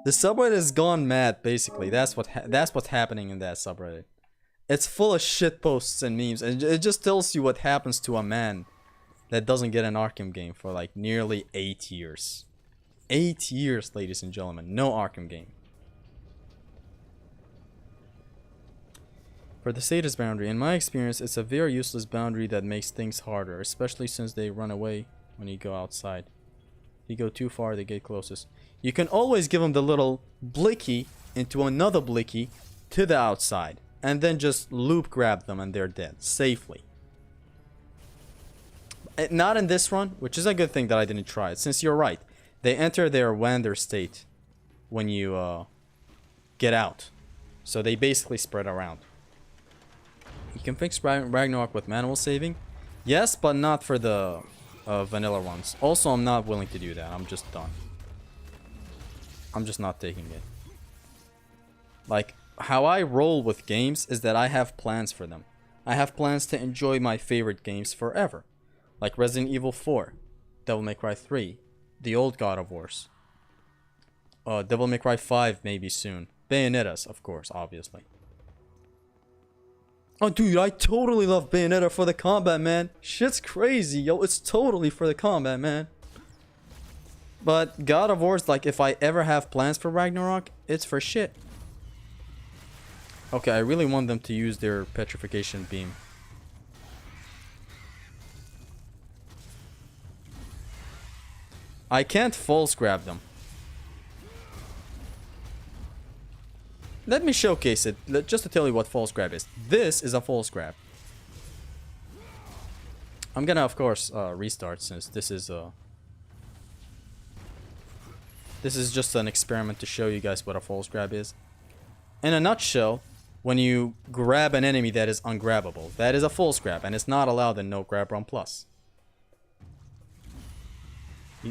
Speaker 1: The subreddit has gone mad, basically. That's what's happening in that subreddit. It's full of shit posts and memes, and it just tells you what happens to a man that doesn't get an Arkham game for like nearly 8 years. 8 years, ladies and gentlemen. No Arkham game. For the sadist boundary, in my experience, it's a very useless boundary that makes things harder, especially since they run away when you go outside. If you go too far, they get closest. You can always give them the little blicky into another blicky to the outside, and then just loop grab them and they're dead, safely. Not in this run, which is a good thing that I didn't try it, since you're right. They enter their Wander state when you get out. So they basically spread around. You can fix Ragnarok with manual saving. Yes, but not for the vanilla ones. Also, I'm not willing to do that. I'm just done. I'm just not taking it. Like, how I roll with games is that I have plans for them. I have plans to enjoy my favorite games forever. Like Resident Evil 4, Devil May Cry 3, the old God of Wars. Devil May Cry 5 maybe soon. Bayonetta's, of course, obviously. Oh, dude, I totally love Bayonetta for the combat, man. Shit's crazy, yo. It's totally for the combat, man. But God of War's, like, if I ever have plans for Ragnarok, it's for shit. Okay, I really want them to use their petrification beam. I can't false grab them. Let me showcase it, just to tell you what false grab is. This is a false grab. I'm gonna, of course, restart, since this is just an experiment to show you guys what a false grab is. In a nutshell, when you grab an enemy that is ungrabbable, that is a false grab, and it's not allowed in No Grab Run Plus.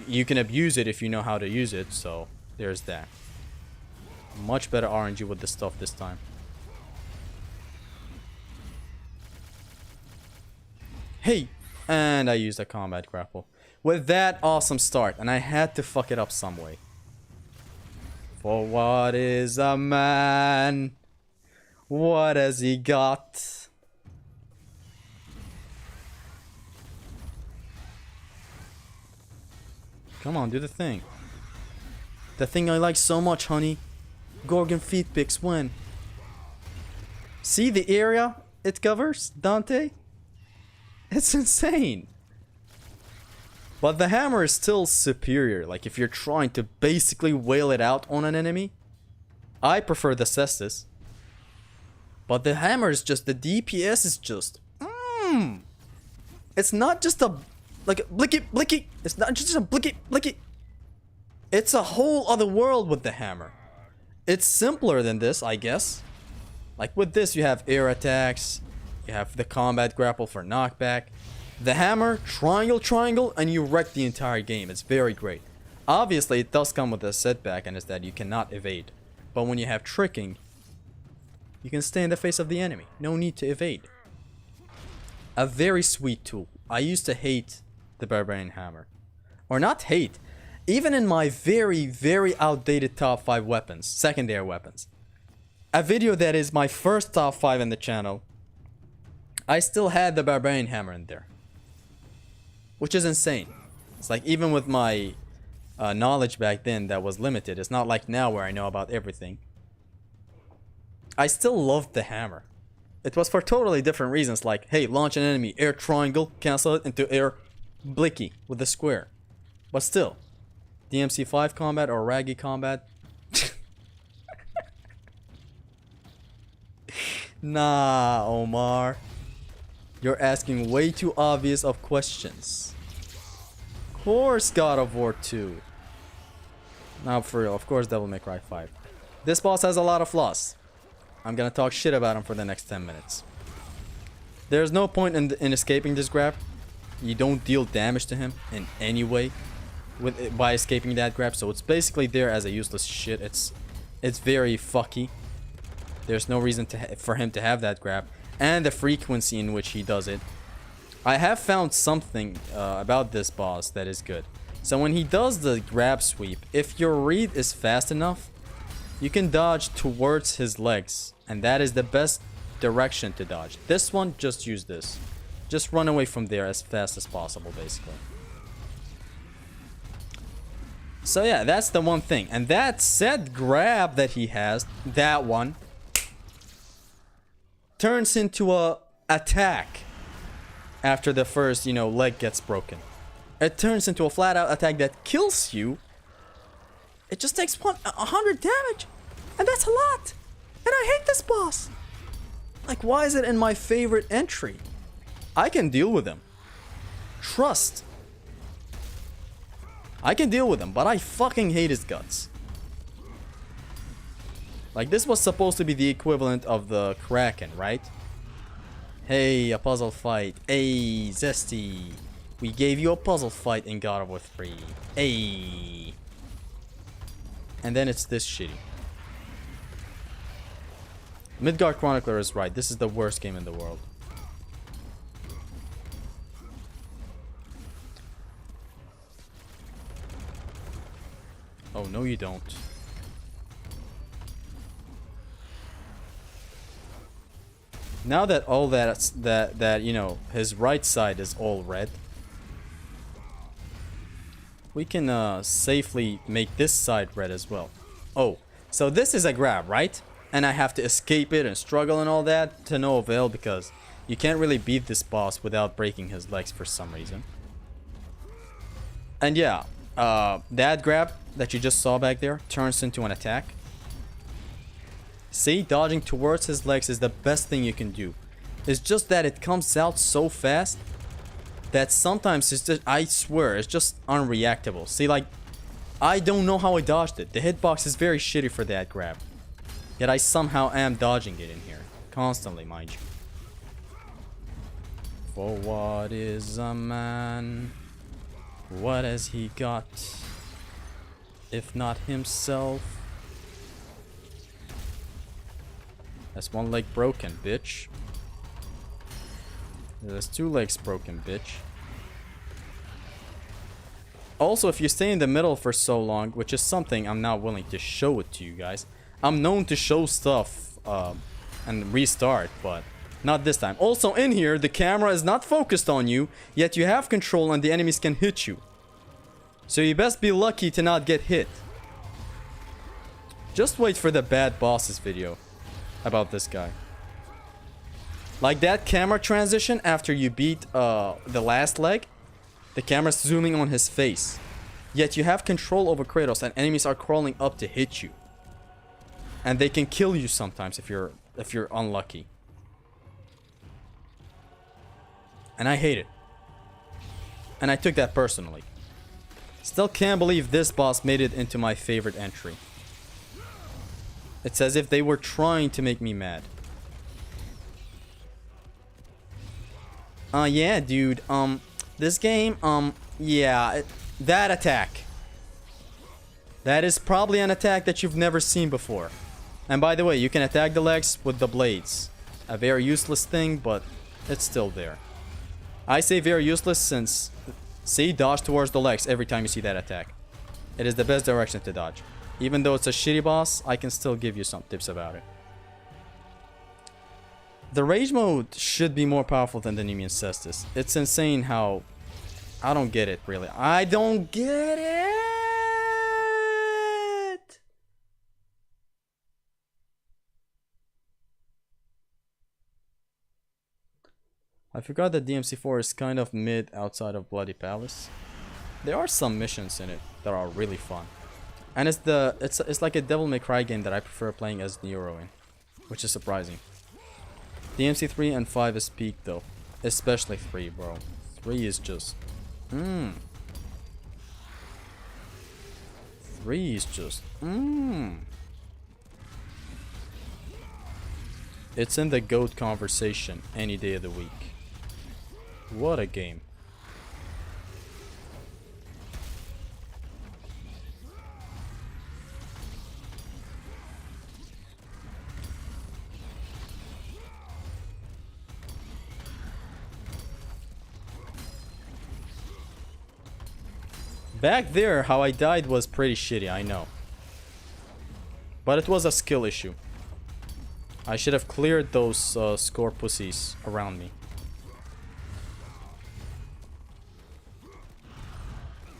Speaker 1: You can abuse it if you know how to use it, so there's that. Much better RNG with this stuff this time. Hey! And I used a combat grapple. With that awesome start, and I had to fuck it up some way. For what is a man? What has he got? Come on, do the thing. The thing I like so much, honey. Gorgon feet picks win. See the area it covers, Dante? It's insane. But the hammer is still superior. Like, if you're trying to basically wail it out on an enemy, I prefer the Cestus. But the hammer is just, the DPS is just, It's not just a, like, a blicky. It's not just a blicky. It's a whole other world with the hammer. It's simpler than this, I guess. Like with this, you have air attacks, you have the combat grapple for knockback, The hammer, triangle, triangle, and you wreck the entire game. It's very great. Obviously, it does come with a setback, and it's that you cannot evade. But when you have tricking, you can stay in the face of the enemy. No need to evade. A very sweet tool. I used to hate the Barbarian Hammer. Or not hate. Even in my very, very outdated top 5 weapons, secondary weapons. A video that is my first top 5 in the channel. I still had the Barbarian Hammer in there. Which is insane. It's like even with my knowledge back then that was limited. It's not like now where I know about everything. I still loved the hammer. It was for totally different reasons, like, hey, launch an enemy, air triangle, cancel it into air blicky with the square. But still, DMC5 combat or Raggy combat? Nah, Omar. You're asking way too obvious of questions. Of course God of War 2. Now for real, of course Devil May Cry 5. This boss has a lot of flaws. I'm gonna talk shit about him for the next 10 minutes. There's no point in escaping this grab. You don't deal damage to him in any way by escaping that grab. So it's basically there as a useless shit. It's very fucky. There's no reason for him to have that grab. And the frequency in which he does it. I have found something about this boss that is good. So when he does the grab sweep, if your read is fast enough, you can dodge towards his legs. And that is the best direction to dodge. This one, just use this. Just run away from there as fast as possible, basically. So yeah, that's the one thing. And that said grab that he has, that one, turns into a attack after the first, leg gets broken. It turns into a flat out attack that kills you. It just takes 100 damage. And that's a lot. And I hate this boss. Like, why is it in my favorite entry? I can deal with him. Trust. I can deal with him, but I fucking hate his guts. Like, this was supposed to be the equivalent of the Kraken, right? Hey, a puzzle fight. Hey, Zesty. We gave you a puzzle fight in God of War 3. Hey. And then it's this shitty. Midgard Chronicler is right. This is the worst game in the world. Oh, no you don't. Now that all that his right side is all red, we can safely make this side red as well. Oh, so this is a grab, right? And I have to escape it and struggle and all that to no avail because you can't really beat this boss without breaking his legs for some reason. And yeah, that grab that you just saw back there turns into an attack. See, dodging towards his legs is the best thing you can do. It's just that it comes out so fast that sometimes it's just, I swear, it's just unreactable. See, like, I don't know how I dodged it. The hitbox is very shitty for that grab. Yet I somehow am dodging it in here. Constantly, mind you. For what is a man? What has he got? If not himself? That's one leg broken, bitch. There's 2 legs broken, bitch. Also, if you stay in the middle for so long, which is something I'm not willing to show it to you guys. I'm known to show stuff and restart, but not this time. Also, in here, the camera is not focused on you, yet you have control and the enemies can hit you. So you best be lucky to not get hit. Just wait for the bad bosses video about this guy. Like that camera transition after you beat the last leg, the camera's zooming on his face. Yet you have control over Kratos and enemies are crawling up to hit you. And they can kill you sometimes if you're unlucky. And I hate it. And I took that personally. Still can't believe this boss made it into my favorite entry. It's as if they were trying to make me mad. Yeah, dude. This game, yeah, that attack. That is probably an attack that you've never seen before. And by the way, you can attack the legs with the blades. A very useless thing, but it's still there. I say very useless since, see, dodge towards the legs every time you see that attack. It is the best direction to dodge. Even though it's a shitty boss, I can still give you some tips about it. The rage mode should be more powerful than the Nemean Cestus. It's insane how... I don't get it, really. I don't get it! I forgot that DMC4 is kind of mid outside of Bloody Palace. There are some missions in it that are really fun. And it's like a Devil May Cry game that I prefer playing as Nero in, which is surprising. DMC3 and 5 is peak though. Especially 3, bro. 3 is just... 3 is just... It's in the GOAT conversation any day of the week. What a game. Back there, how I died was pretty shitty, I know. But it was a skill issue. I should have cleared those score pussies around me.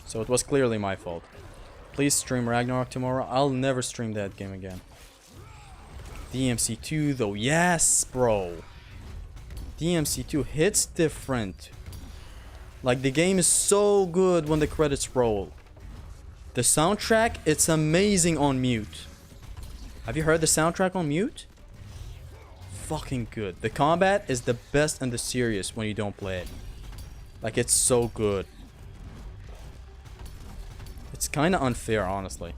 Speaker 1: So it was clearly my fault. Please stream Ragnarok tomorrow. I'll never stream that game again. DMC2 though, yes, bro. DMC2 hits different. Like, the game is so good when the credits roll. The soundtrack, it's amazing on mute. Have you heard the soundtrack on mute? Fucking good. The combat is the best in the series when you don't play it. Like, it's so good. It's kind of unfair, honestly.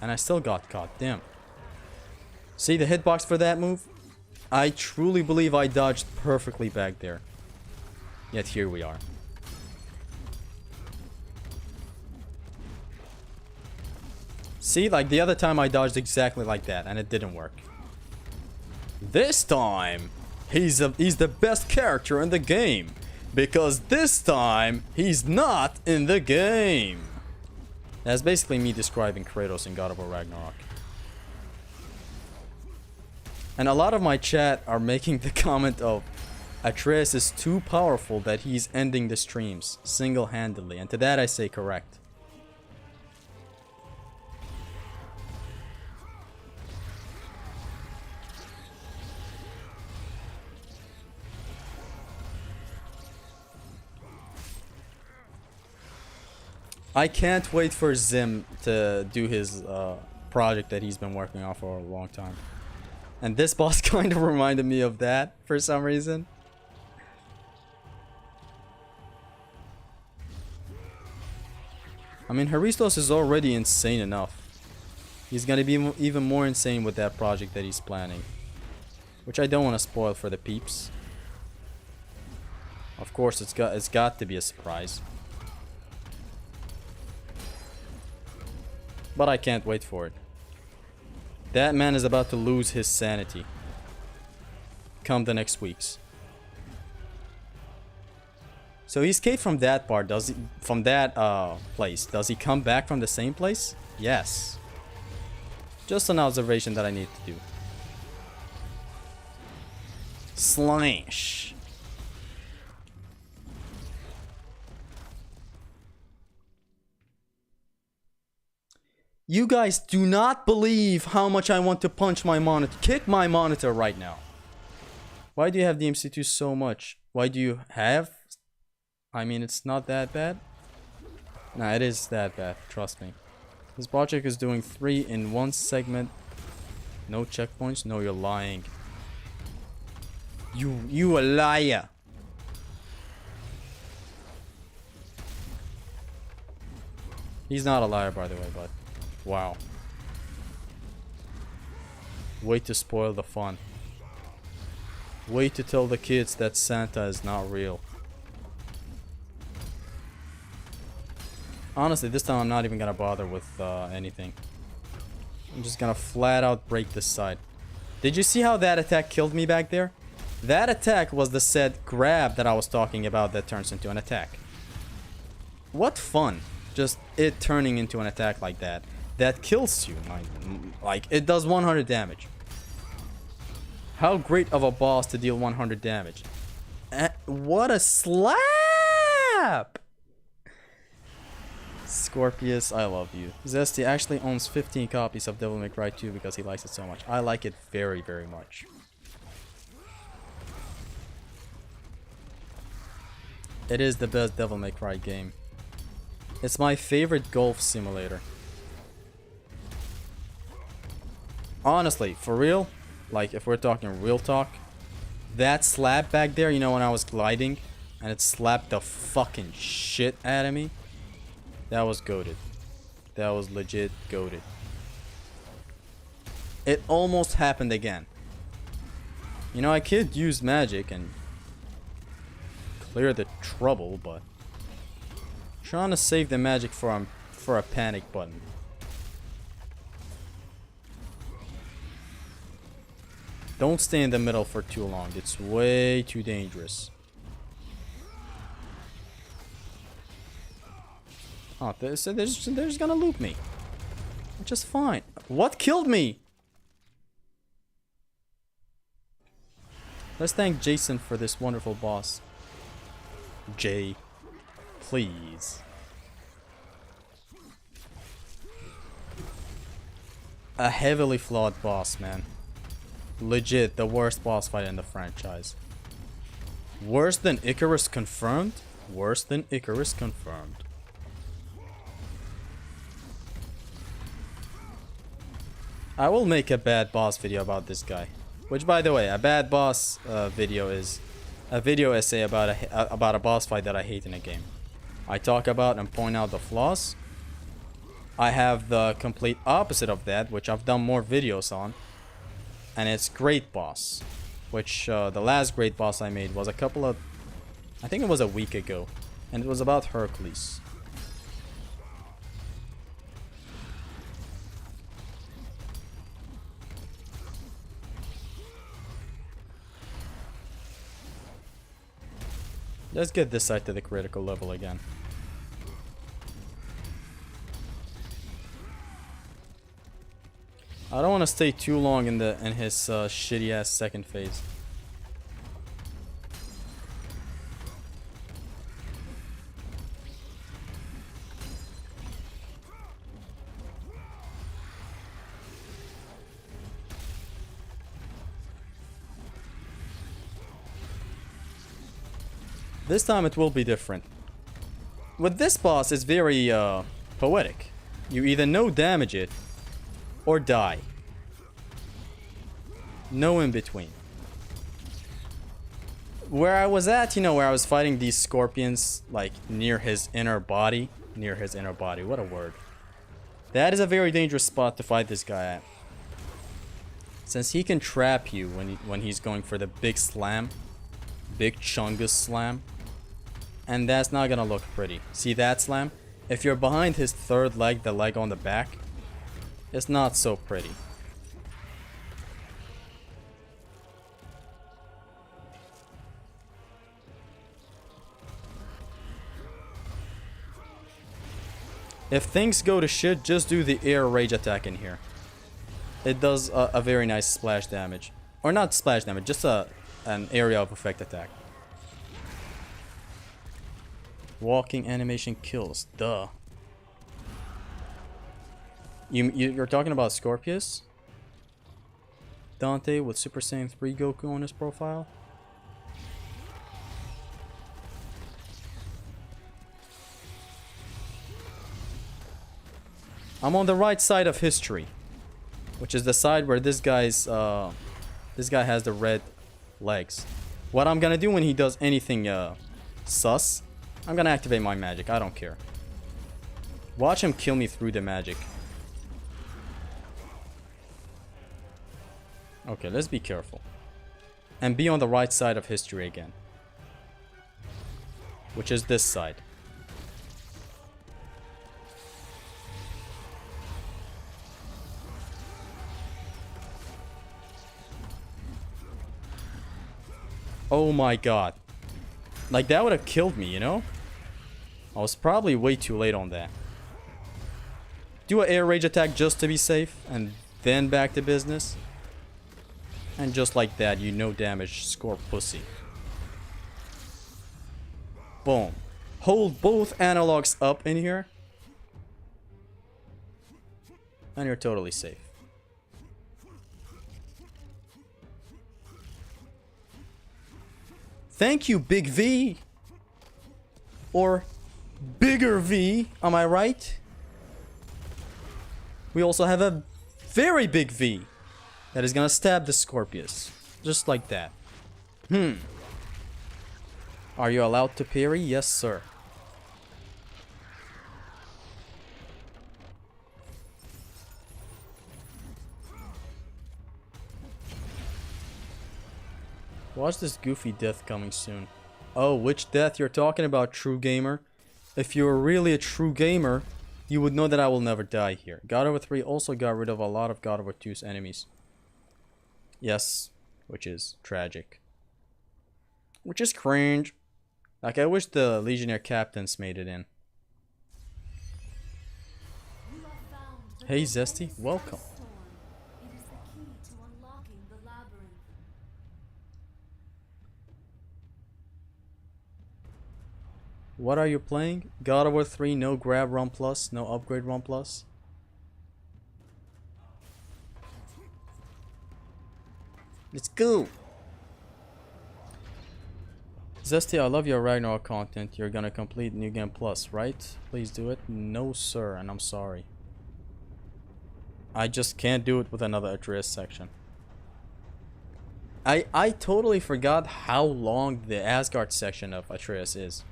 Speaker 1: And I still got caught, damn. See the hitbox for that move? I truly believe I dodged perfectly back there. Yet here we are. See, like the other time I dodged exactly like that and it didn't work. This time, he's the best character in the game. Because this time, he's not in the game. That's basically me describing Kratos in God of War Ragnarok. And a lot of my chat are making the comment of Atreus is too powerful that he's ending the streams single-handedly. And to that I say correct. I can't wait for Zim to do his project that he's been working on for a long time. And this boss kind of reminded me of that for some reason. I mean, Haristos is already insane enough. He's gonna be even more insane with that project that he's planning. Which I don't want to spoil for the peeps. Of course, it's got to be a surprise. But I can't wait for it. That man is about to lose his sanity. Come the next weeks. So he escaped from that part, does he? From that place. Does he come back from the same place? Yes. Just an observation that I need to do. Slash. You guys do not believe how much I want to punch my monitor, kick my monitor right now. Why do you have DMC2 so much? Why do you have? I mean, it's not that bad. Nah, it is that bad, trust me. This project is doing 3 in 1 segment. No checkpoints? No, you're lying. You a liar. He's not a liar, by the way, but... Wow. Way to spoil the fun. Way to tell the kids that Santa is not real. Honestly, this time I'm not even gonna bother with anything. I'm just gonna flat out break this side. Did you see how that attack killed me back there? That attack was the said grab that I was talking about that turns into an attack. What fun. Just it turning into an attack like that. That kills you. Like, it does 100 damage. How great of a boss to deal 100 damage. What a slap! Scorpius, I love you. Zesty actually owns 15 copies of Devil May Cry 2 because he likes it so much. I like it very, very much. It is the best Devil May Cry game. It's my favorite golf simulator. Honestly, for real, like if we're talking real talk, that slap back there, you know, when I was gliding and it slapped the fucking shit out of me, that was goated. That was legit goated. It almost happened again. You know, I could use magic and clear the trouble, but trying to save the magic for a panic button. Don't stay in the middle for too long. It's way too dangerous. Oh, they're just gonna loop me. Which is fine. What killed me? Let's thank Jason for this wonderful boss. Jay, please. A heavily flawed boss, man. Legit, the worst boss fight in the franchise. Worse than Icarus confirmed? Worse than Icarus confirmed. I will make a bad boss video about this guy. Which, by the way, a bad boss video is a video essay about a boss fight that I hate in a game. I talk about and point out the flaws. I have the complete opposite of that, which I've done more videos on. And it's Great Boss, which the last Great Boss I made was I think it was a week ago, and it was about Hercules. Let's get this side to the critical level again. I don't want to stay too long in his shitty ass second phase. This time it will be different. With this boss, it's very poetic. You either no damage it or die. No in between. Where I was at, you know, where I was fighting these scorpions, like near his inner body. Near his inner body, what a word. That is a very dangerous spot to fight this guy at. Since he can trap you when he's going for the big slam. Big Chungus slam. And that's not gonna look pretty. See that slam? If you're behind his third leg, the leg on the back, it's not so pretty. If things go to shit, just do the air rage attack in here. It does a very nice splash damage. Or not splash damage, just an area of effect attack. Walking animation kills, duh. You're talking about Scorpius? Dante with Super Saiyan 3 Goku on his profile? I'm on the right side of history, which is the side where this guy has the red legs. What I'm gonna do when he does anything sus, I'm gonna activate my magic. I don't care. Watch him kill me through the magic. Okay, let's be careful. and be on the right side of history again, which is this side. Oh my god. Like, that would have killed me, you know? I was probably way too late on that. Do an air rage attack just to be safe, and then back to business. And just like that, you no damage score pussy. Boom. Hold both analogs up in here. And you're totally safe. Thank you, Big V. Or Bigger V, am I right? We also have a very big V that is gonna stab the Scorpius. Just like that. Are you allowed to parry? Yes, sir. Watch this goofy death coming soon. Oh, which death you're talking about, true gamer? If you're really a true gamer, you would know that I will never die here. God of War 3 also got rid of a lot of God of War 2's enemies. Yes, which is tragic. Which is cringe. Like, I wish the Legionnaire captains made it in. Hey Zesty, welcome. What are you playing? God of War 3, no grab run plus, no upgrade run plus. Let's go! Zesty, I love your Ragnarok content. You're gonna complete New Game Plus, right? Please do it. No sir, and I'm sorry. I just can't do it with another Atreus section. I totally forgot how long the Asgard section of Atreus is.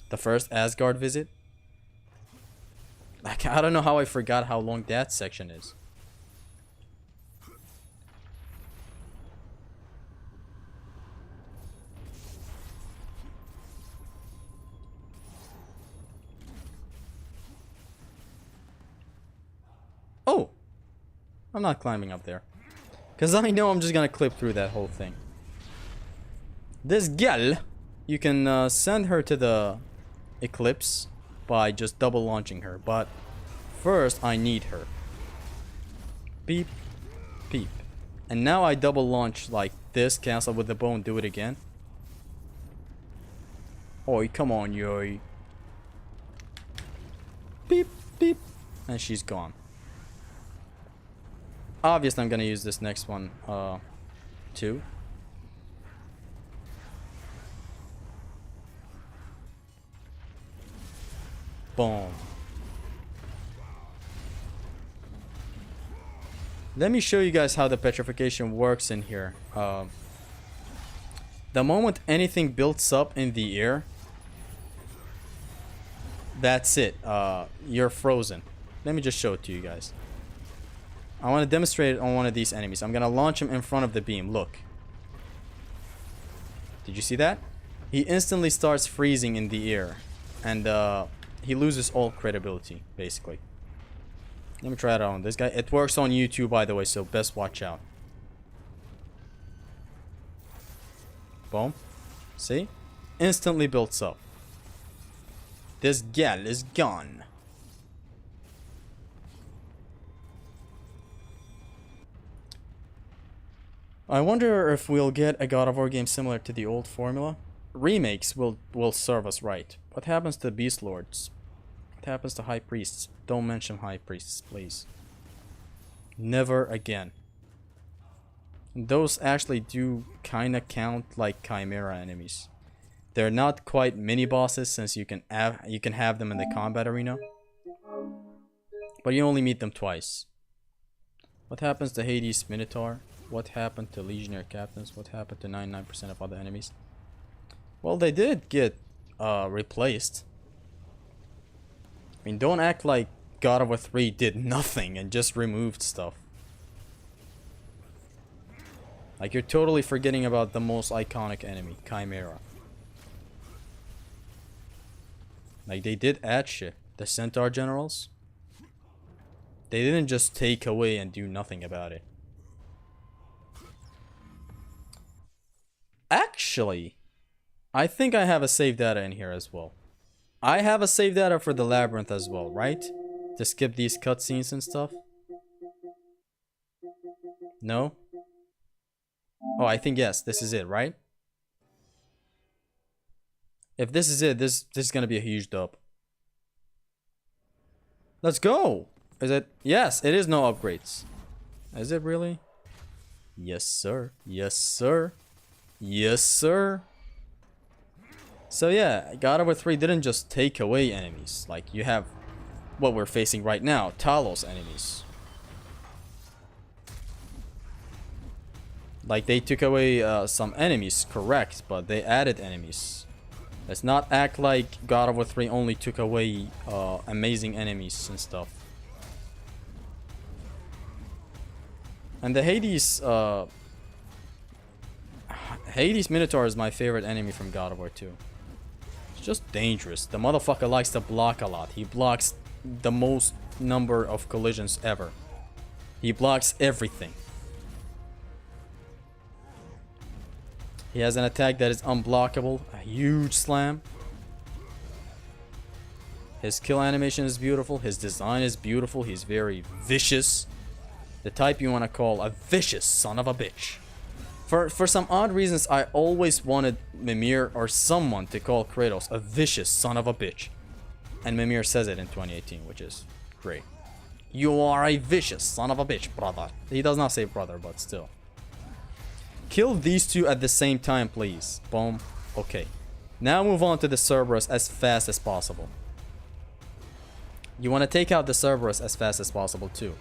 Speaker 1: The first Asgard visit. Like, I don't know how I forgot how long that section is. Oh! I'm not climbing up there. Because I know I'm just gonna clip through that whole thing. This gal, you can send her to the Eclipse by just double launching her, but first I need her. Beep, beep. And now I double launch like this, cancel with the bow and do it again. Oi, come on, yoi. Beep, beep. And she's gone. Obviously I'm gonna use this next one too. Boom. Let me show you guys how the petrification works in here. The moment anything builds up in the air, that's it. You're frozen. Let me just show it to you guys. I want to demonstrate it on one of these enemies. I'm gonna launch him in front of the beam. Look. Did you see that? He instantly starts freezing in the air. And he loses all credibility, basically. Let me try it out on this guy. It works on YouTube, by the way, so best watch out. Boom. See? Instantly builds up. This gal is gone. I wonder if we'll get a God of War game similar to the old formula. Remakes will serve us right. What happens to Beast Lords? What happens to High Priests? Don't mention High Priests, please. Never again. Those actually do kinda count like Chimera enemies. They're not quite mini bosses since you can have them in the combat arena. But you only meet them twice. What happens to Hades Minotaur? What happened to Legionnaire Captains? What happened to 99% of other enemies? Well, they did get replaced. I mean, don't act like God of War 3 did nothing and just removed stuff. Like, you're totally forgetting about the most iconic enemy, Chimera. Like, they did add shit. The Centaur generals, they didn't just take away and do nothing about it. Actually, I think I have a save data in here as well. I have a save data for the labyrinth as well, right? To skip these cutscenes and stuff. No? Oh, I think yes, this is it, right? If this is it, this is gonna be a huge dub. Let's go! Is it? Yes, it is no upgrades. Is it really? Yes, sir. Yes, sir. Yes, sir. So yeah, God of War 3 didn't just take away enemies. Like, you have what we're facing right now, Talos enemies. Like, they took away some enemies, correct, but they added enemies. Let's not act like God of War 3 only took away amazing enemies and stuff. And the Hades Minotaur is my favorite enemy from God of War 2. It's just dangerous. The motherfucker likes to block a lot. He blocks the most number of collisions ever. He blocks everything. He has an attack that is unblockable. A huge slam. His kill animation is beautiful. His design is beautiful. He's very vicious. The type you want to call a vicious son of a bitch. For some odd reasons, I always wanted Mimir or someone to call Kratos a vicious son of a bitch. And Mimir says it in 2018, which is great. You are a vicious son of a bitch, brother. He does not say brother, but still. Kill these two at the same time, please. Boom. Okay. Now move on to the Cerberus as fast as possible. You want to take out the Cerberus as fast as possible, too.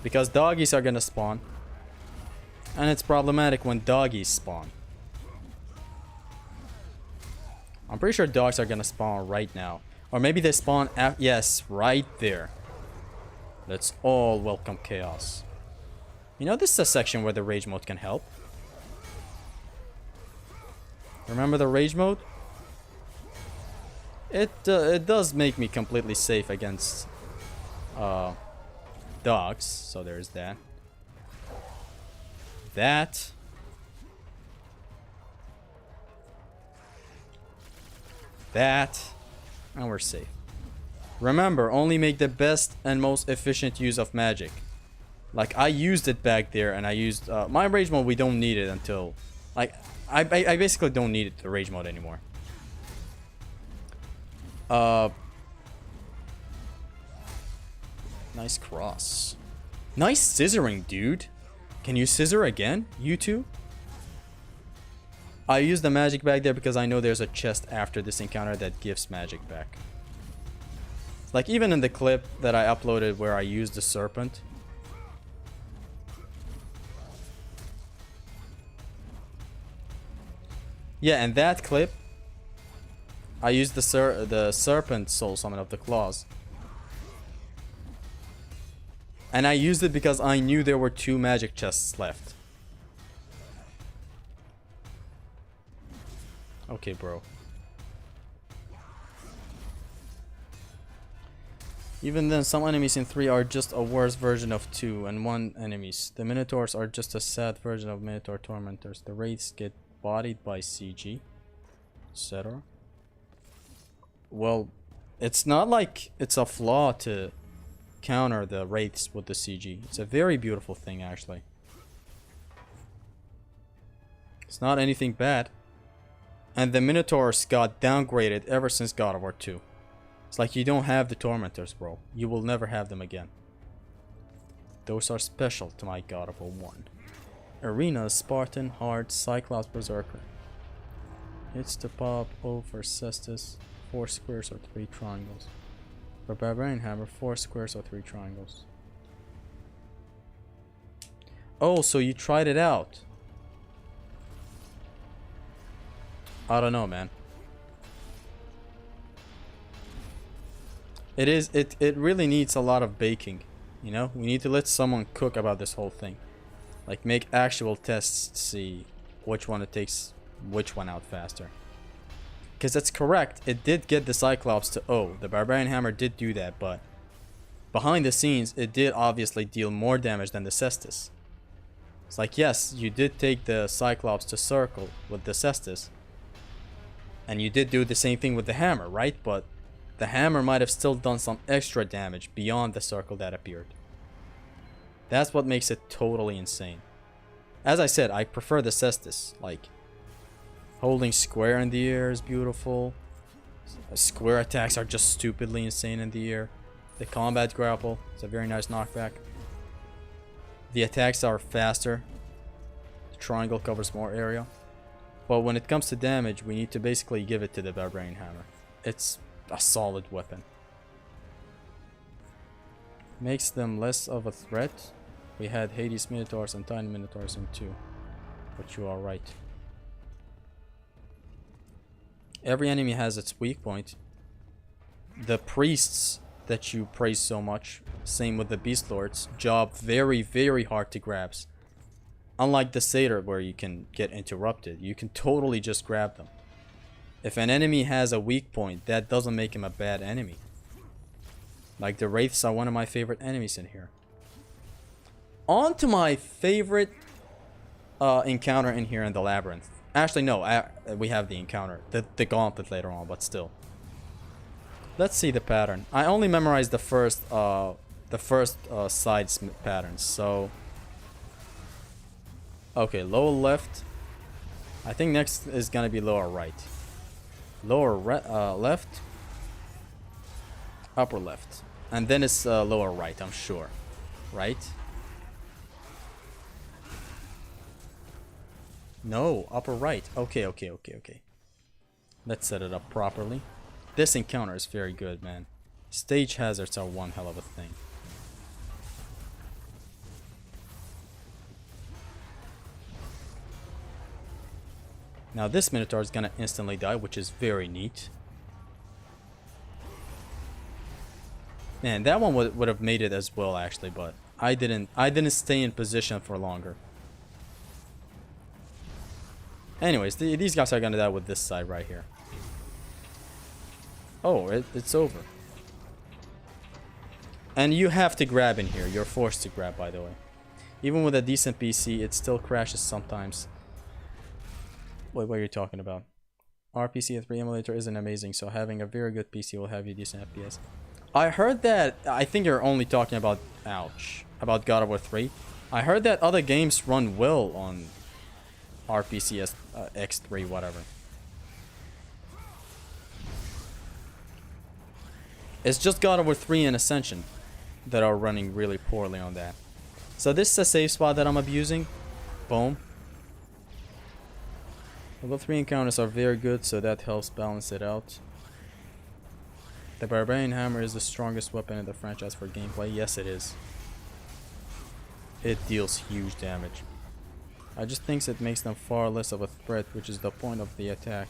Speaker 1: Because doggies are gonna spawn. And it's problematic when doggies spawn. I'm pretty sure dogs are gonna spawn right now. Or maybe they spawn yes, right there. Let's all welcome chaos. You know, this is a section where the rage mode can help. Remember the rage mode? It does make me completely safe against dogs, so there's that. That, and we're safe. Remember, only make the best and most efficient use of magic. Like, I used it back there, and I used my rage mode. We don't need it until, like, I basically don't need it, the rage mode anymore. Nice cross. Nice scissoring, dude. Can you scissor again, you two? I use the magic back there because I know there's a chest after this encounter that gives magic back. Like, even in the clip that I uploaded where I used the serpent. Yeah, in that clip, I used the serpent soul summon of the claws. And I used it because I knew there were 2 magic chests left. Okay, bro. Even then, some enemies in 3 are just a worse version of 2 and 1 enemies. The Minotaurs are just a sad version of Minotaur Tormentors. The Wraiths get bodied by CG, etc. Well, it's not like it's a flaw to counter the Wraiths with the CG. It's a very beautiful thing, actually. It's not anything bad. And the Minotaurs got downgraded ever since God of War 2. It's like you don't have the Tormentors, bro. You will never have them again. Those are special to my God of War 1. Arena, Spartan, Hard, Cyclops, Berserker. It's the pop over Cestus, 4 squares or 3 triangles. For Barbarian Hammer, 4 squares or 3 triangles. Oh, so you tried it out. I don't know, man. It really needs a lot of baking, you know? We need to let someone cook about this whole thing. Like, make actual tests to see which one it takes which one out faster. Because that's correct, it did get the Cyclops to O. The Barbarian Hammer did do that, but behind the scenes, it did obviously deal more damage than the Cestus. It's like, yes, you did take the Cyclops to circle with the Cestus. And you did do the same thing with the hammer, right? But the hammer might have still done some extra damage beyond the circle that appeared. That's what makes it totally insane. As I said, I prefer the Cestus. Like, holding square in the air is beautiful. Square attacks are just stupidly insane in the air. The combat grapple is a very nice knockback. The attacks are faster. The triangle covers more area. But when it comes to damage, we need to basically give it to the Barbarian Hammer. It's a solid weapon. Makes them less of a threat. We had Hades Minotaurs and Tiny Minotaurs in 2. But you are right. Every enemy has its weak point. The priests that you praise so much, same with the Beast Lords, job very, very hard to grabs. Unlike the Satyr where you can get interrupted, you can totally just grab them. If an enemy has a weak point, that doesn't make him a bad enemy. Like the Wraiths are one of my favorite enemies in here. On to my favorite encounter in here in the Labyrinth. Actually, no, we have the encounter. The Gauntlet later on, but still. Let's see the pattern. I only memorized the first side patterns, so... Okay, lower left. I think next is gonna be lower right. Lower left. Upper left. And then it's lower right, I'm sure. Right? No, upper right. Okay. Let's set it up properly. This encounter is very good, man. Stage hazards are one hell of a thing. Now this Minotaur is gonna instantly die, which is very neat. Man, that one would have made it as well actually, but I didn't stay in position for longer. Anyways, these guys are gonna die with this side right here. Oh, it's over. And you have to grab in here. You're forced to grab, by the way. Even with a decent PC, it still crashes sometimes. Wait, what are you talking about? Our PC at 3 emulator isn't amazing, so having a very good PC will have you decent FPS. I heard that... I think you're only talking about... Ouch. About God of War 3. I heard that other games run well on RPCS X3, whatever. It's just God of War 3 and Ascension that are running really poorly on that. So this is a safe spot that I'm abusing. Boom. Level 3 encounters are very good, so that helps balance it out. The Barbarian Hammer is the strongest weapon in the franchise for gameplay. Yes, it is. It deals huge damage. I just think it makes them far less of a threat, which is the point of the attack.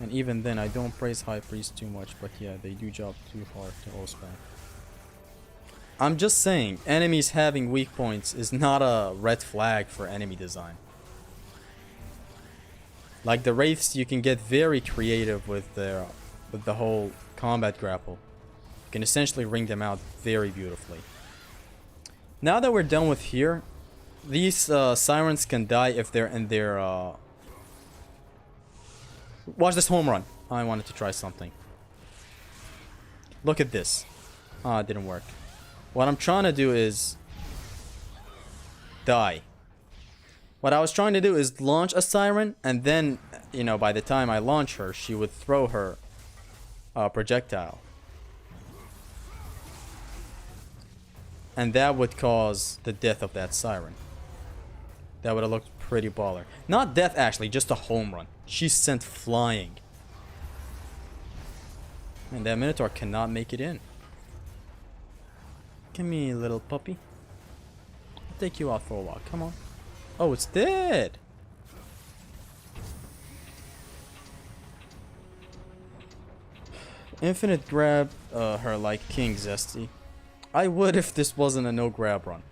Speaker 1: And even then, I don't praise High Priest too much, but yeah, they do job too hard to hold spam. I'm just saying, enemies having weak points is not a red flag for enemy design. Like the Wraiths, you can get very creative with the whole combat grapple. You can essentially ring them out very beautifully. Now that we're done with here, these Sirens can die if they're in their... Watch this home run. I wanted to try something. Look at this. Ah, it didn't work. What I'm trying to do is... die. What I was trying to do is launch a Siren, and then, you know, by the time I launch her, she would throw her projectile. And that would cause the death of that Siren. That would have looked pretty baller. Not death, actually, just a home run. She's sent flying. And that Minotaur cannot make it in. Come here, little puppy. I'll take you out for a walk. Come on. Oh, it's dead. Infinite grab her like King Zesty. I would if this wasn't a no grab run.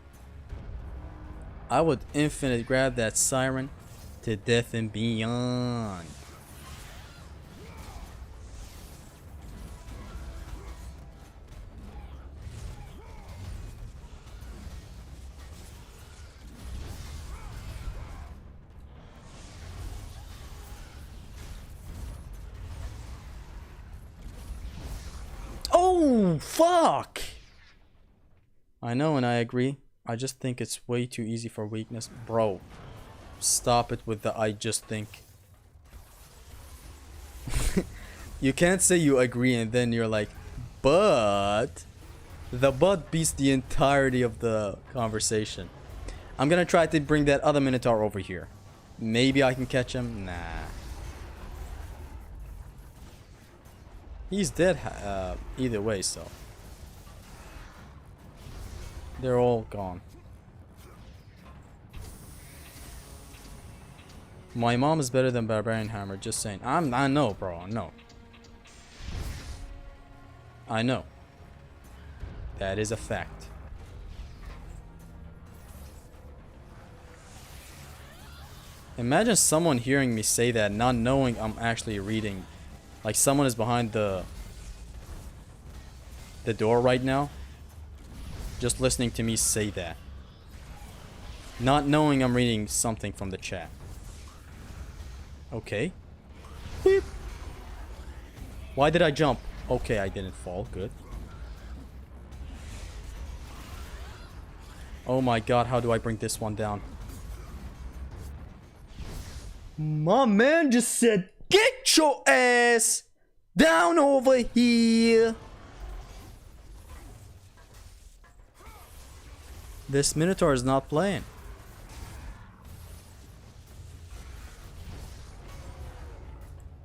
Speaker 1: I would infinite grab that siren to death and beyond. Oh, fuck! I know and I agree. I just think it's way too easy for weakness. Bro, stop it with the I just think. You can't say you agree and then you're like, but... The but beats the entirety of the conversation. I'm gonna try to bring that other Minotaur over here. Maybe I can catch him? Nah. He's dead either way, so. They're all gone. My mom is better than Barbarian Hammer, just saying. I know, bro, I know. I know. That is a fact. Imagine someone hearing me say that, not knowing I'm actually reading. Like someone is behind the door right now. Just listening to me say that. Not knowing I'm reading something from the chat. Okay. Beep. Why did I jump? Okay, I didn't fall. Good. Oh my god, how do I bring this one down? My man just said, get your ass down over here. This Minotaur is not playing.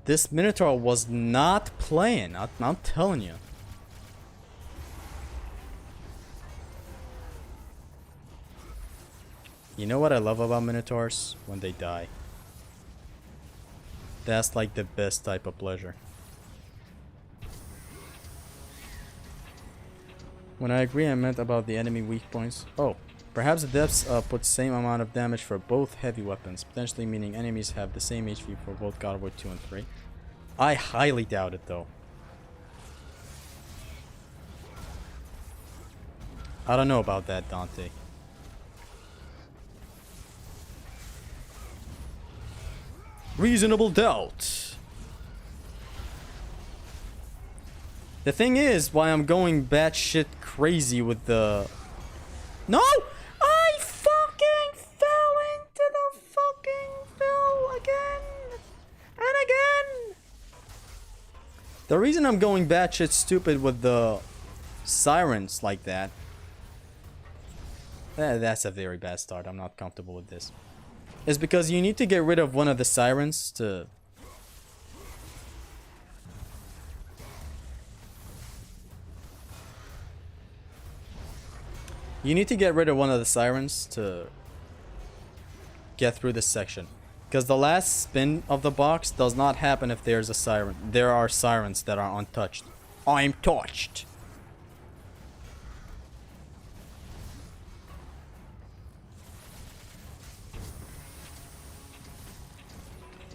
Speaker 1: This Minotaur was not playing. I'm telling you. You know what I love about Minotaurs? When they die. That's like the best type of pleasure. When I agree, I meant about the enemy weak points. Oh, perhaps the depths put same amount of damage for both heavy weapons, potentially meaning enemies have the same HP for both God of War 2 and 3. I highly doubt it though. I don't know about that, Dante. Reasonable doubt. The thing is, why I'm going batshit crazy with the... No! I fucking fell into the fucking fell again! And again! The reason I'm going batshit stupid with the sirens like that... that's a very bad start. I'm not comfortable with this. Is because you need to get rid of one of the sirens to... You need to get rid of one of the sirens to get through this section. Because the last spin of the box does not happen if there's a siren. There are sirens that are untouched. I'm touched.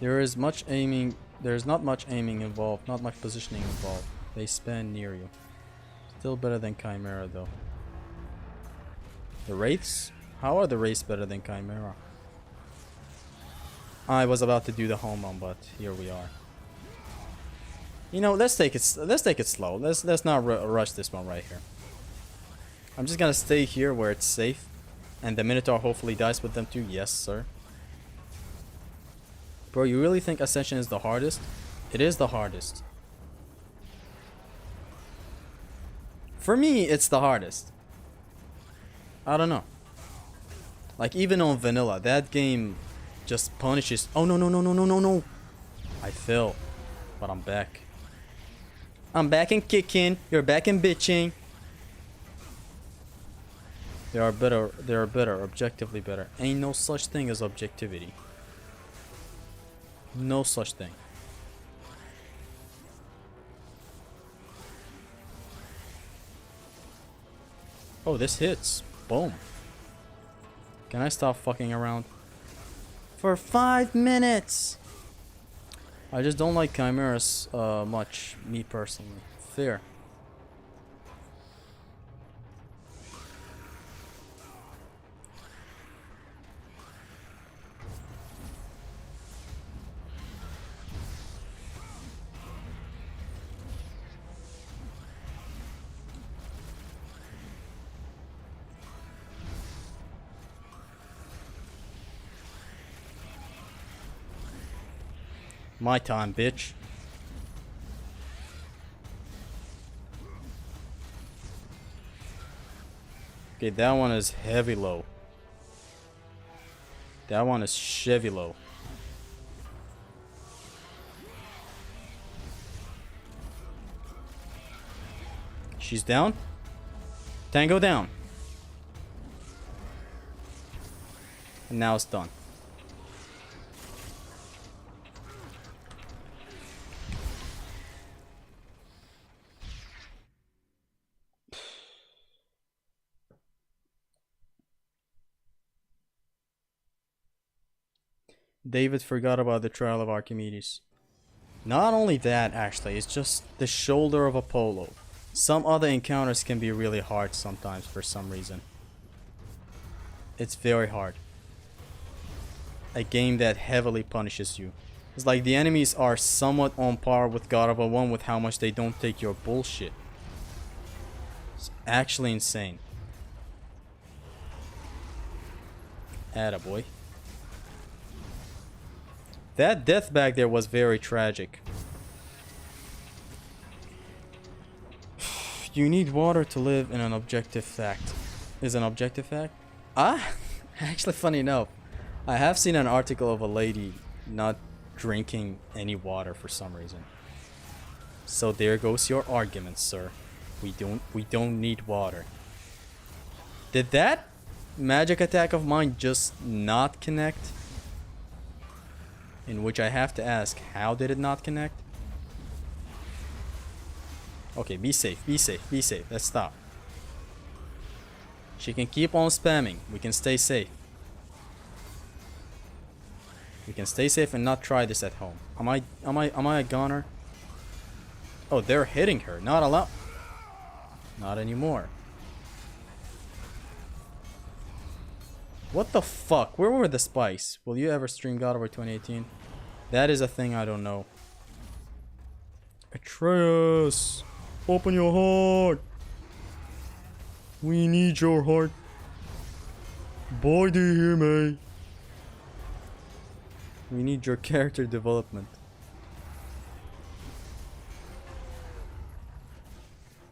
Speaker 1: There's not much aiming involved, not much positioning involved. They span near you. Still better than Chimera though. The Wraiths? How are the Wraiths better than Chimera? I was about to do the home run, but here we are. You know, let's take it slow. Let's not rush this one right here. I'm just gonna stay here where it's safe, and the Minotaur hopefully dies with them too. Yes, sir. Bro, you really think Ascension is the hardest? It is the hardest. For me, it's the hardest. I don't know. Like, even on vanilla, that game just punishes... Oh, no, no, no, no, no, no, no. I fell. But I'm back. I'm back and kicking. You're back and bitching. They are better. They are better. Objectively better. Ain't no such thing as objectivity. No such thing. Oh, this hits. Boom. Can I stop fucking around? For 5 minutes! I just don't like chimeras much, me personally. Fair. My time, bitch. Okay, that one is heavy low. That one is Chevy low. She's down. Tango down. And now it's done. David forgot about the trial of Archimedes. Not only that, actually, it's just the shoulder of Apollo. Some other encounters can be really hard sometimes for some reason. It's very hard. A game that heavily punishes you. It's like the enemies are somewhat on par with God of War 1 with how much they don't take your bullshit. It's actually insane. Attaboy. That death back there was very tragic. You need water to live in an objective fact. Is an objective fact? Actually, funny enough, I have seen an article of a lady not drinking any water for some reason. So there goes your argument, sir. We don't need water. Did that magic attack of mine just not connect? In which I have to ask, how did it not connect? Okay, be safe, be safe, be safe. Let's stop. She can keep on spamming. We can stay safe. We can stay safe and not try this at home. Am I a goner? Oh, they're hitting her. Not a lot. Not anymore. What the fuck? Where were the spikes? Will you ever stream God of War 2018? That is a thing I don't know. Atreus, open your heart. We need your heart. Boy, do you hear me? We need your character development.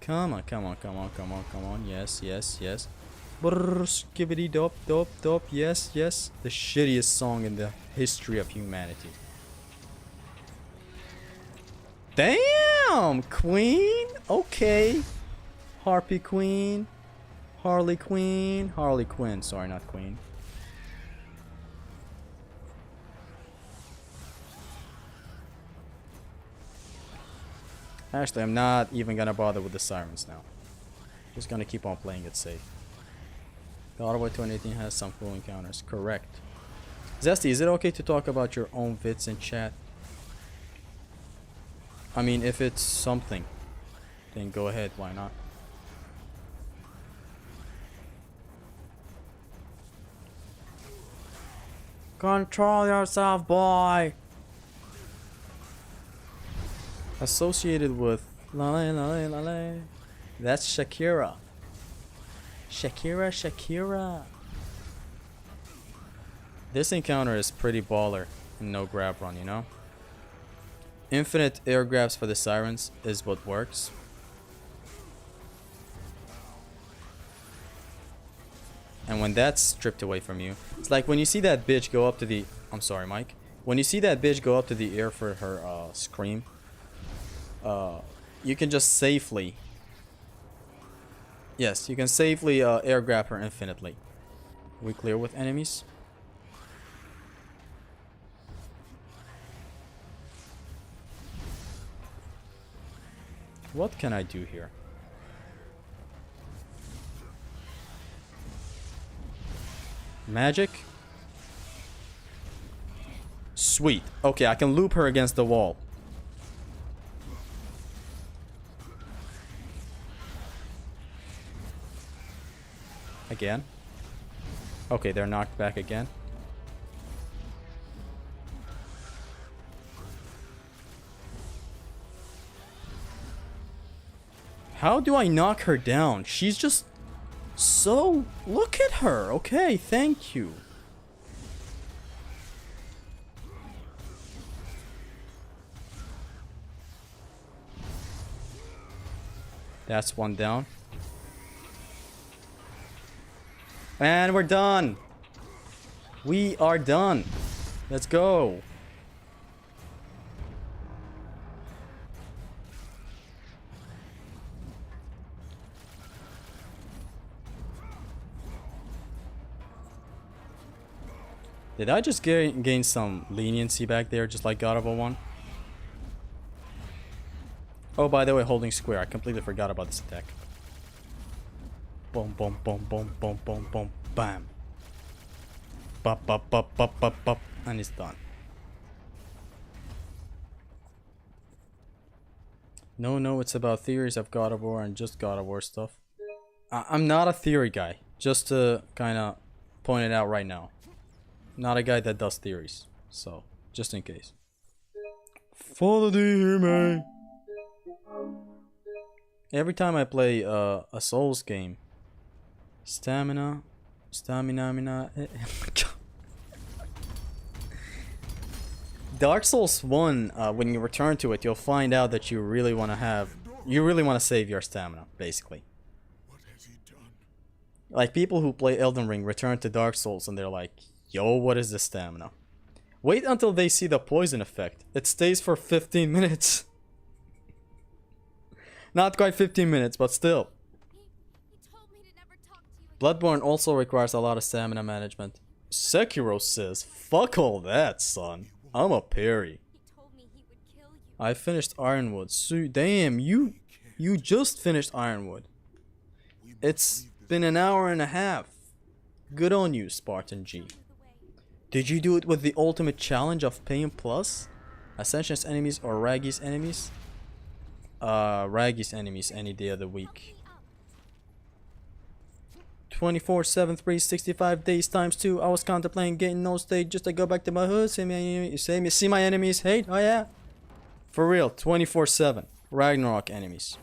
Speaker 1: Come on, come on, come on, come on, come on. Yes, yes, yes. Brrr, skibbity dop, dop, dop. Yes, yes. The shittiest song in the history of humanity. Damn, Queen. Okay. Harpy Queen. Harley Queen. Harley Quinn. Sorry, not Queen. Actually, I'm not even gonna bother with the sirens now. Just gonna keep on playing it safe. God of War 2018 has some cool encounters. Correct. Zesty, is it okay to talk about your own vids in chat? I mean, if it's something, then go ahead. Why not? Control yourself, boy! Associated with Lale Lale Lale. That's Shakira. Shakira, Shakira. This encounter is pretty baller and no grab run, you know? Infinite air grabs for the sirens is what works. And when that's stripped away from you, it's like when you see that bitch go up to the... I'm sorry, Mike. When you see that bitch go up to the air for her scream, you can just safely... Yes, you can safely air grab her infinitely. We clear with enemies? What can I do here? Magic. Sweet. Okay, I can loop her against the wall. Again. Okay, they're knocked back again. How do I knock her down? She's just so... Look at her. Okay, thank you. That's one down. And we're done. We are done. Let's go. Did I just gain some leniency back there, just like God of War 1? Oh, by the way, holding square. I completely forgot about this attack. Boom, boom, boom, boom, boom, boom, boom, bam. Bop, bop, bop, bop, bop, bop. And it's done. No, it's about theories of God of War and just God of War stuff. I'm not a theory guy. Just to kind of point it out right now. Not a guy that does theories. So, just in case. Follow me. Every time I play a Souls game, stamina. Dark Souls 1, when you return to it, you'll find out that you really want to save your stamina, basically.
Speaker 3: What has he done?
Speaker 1: Like people who play Elden Ring return to Dark Souls and they're like, yo, what is this stamina? Wait until they see the poison effect. It stays for 15 minutes. Not quite 15 minutes, but still.
Speaker 2: He told me to never talk to you again.
Speaker 1: Bloodborne also requires a lot of stamina management. Sekiro says, fuck all that, son. I'm a parry.
Speaker 2: He told me he would kill you.
Speaker 1: I finished Ironwood. So, damn, you just finished Ironwood. It's been an hour and a half. Good on you, Spartan G. Did you do it with the ultimate challenge of Pain Plus? Ascension's enemies or Raggy's enemies? Raggy's enemies any day of the week. 24/7 365 days times 2. I was contemplating getting no stage just to go back to my hood. See my enemies hate? Oh yeah. For real, 24/7. Ragnarok enemies.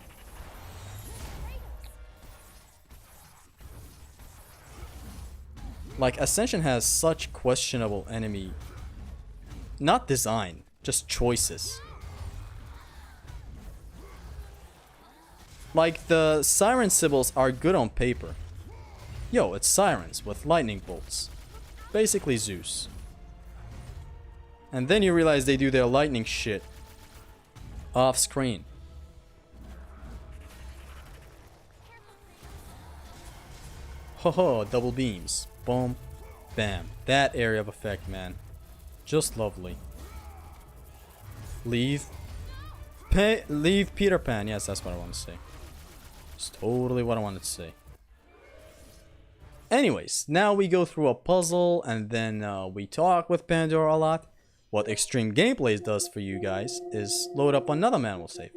Speaker 1: Like Ascension has such questionable enemy, not design, just choices. Like the Siren Sibyls are good on paper. Yo, it's sirens with lightning bolts. Basically Zeus. And then you realize they do their lightning shit off screen. Ho ho, double beams. Boom. Bam. That area of effect, man. Just lovely. Leave Peter Pan. Yes, that's what I want to say. It's totally what I wanted to say. Anyways, now we go through a puzzle and then we talk with Pandora a lot. What Extreme Gameplays does for you guys is load up another manual save.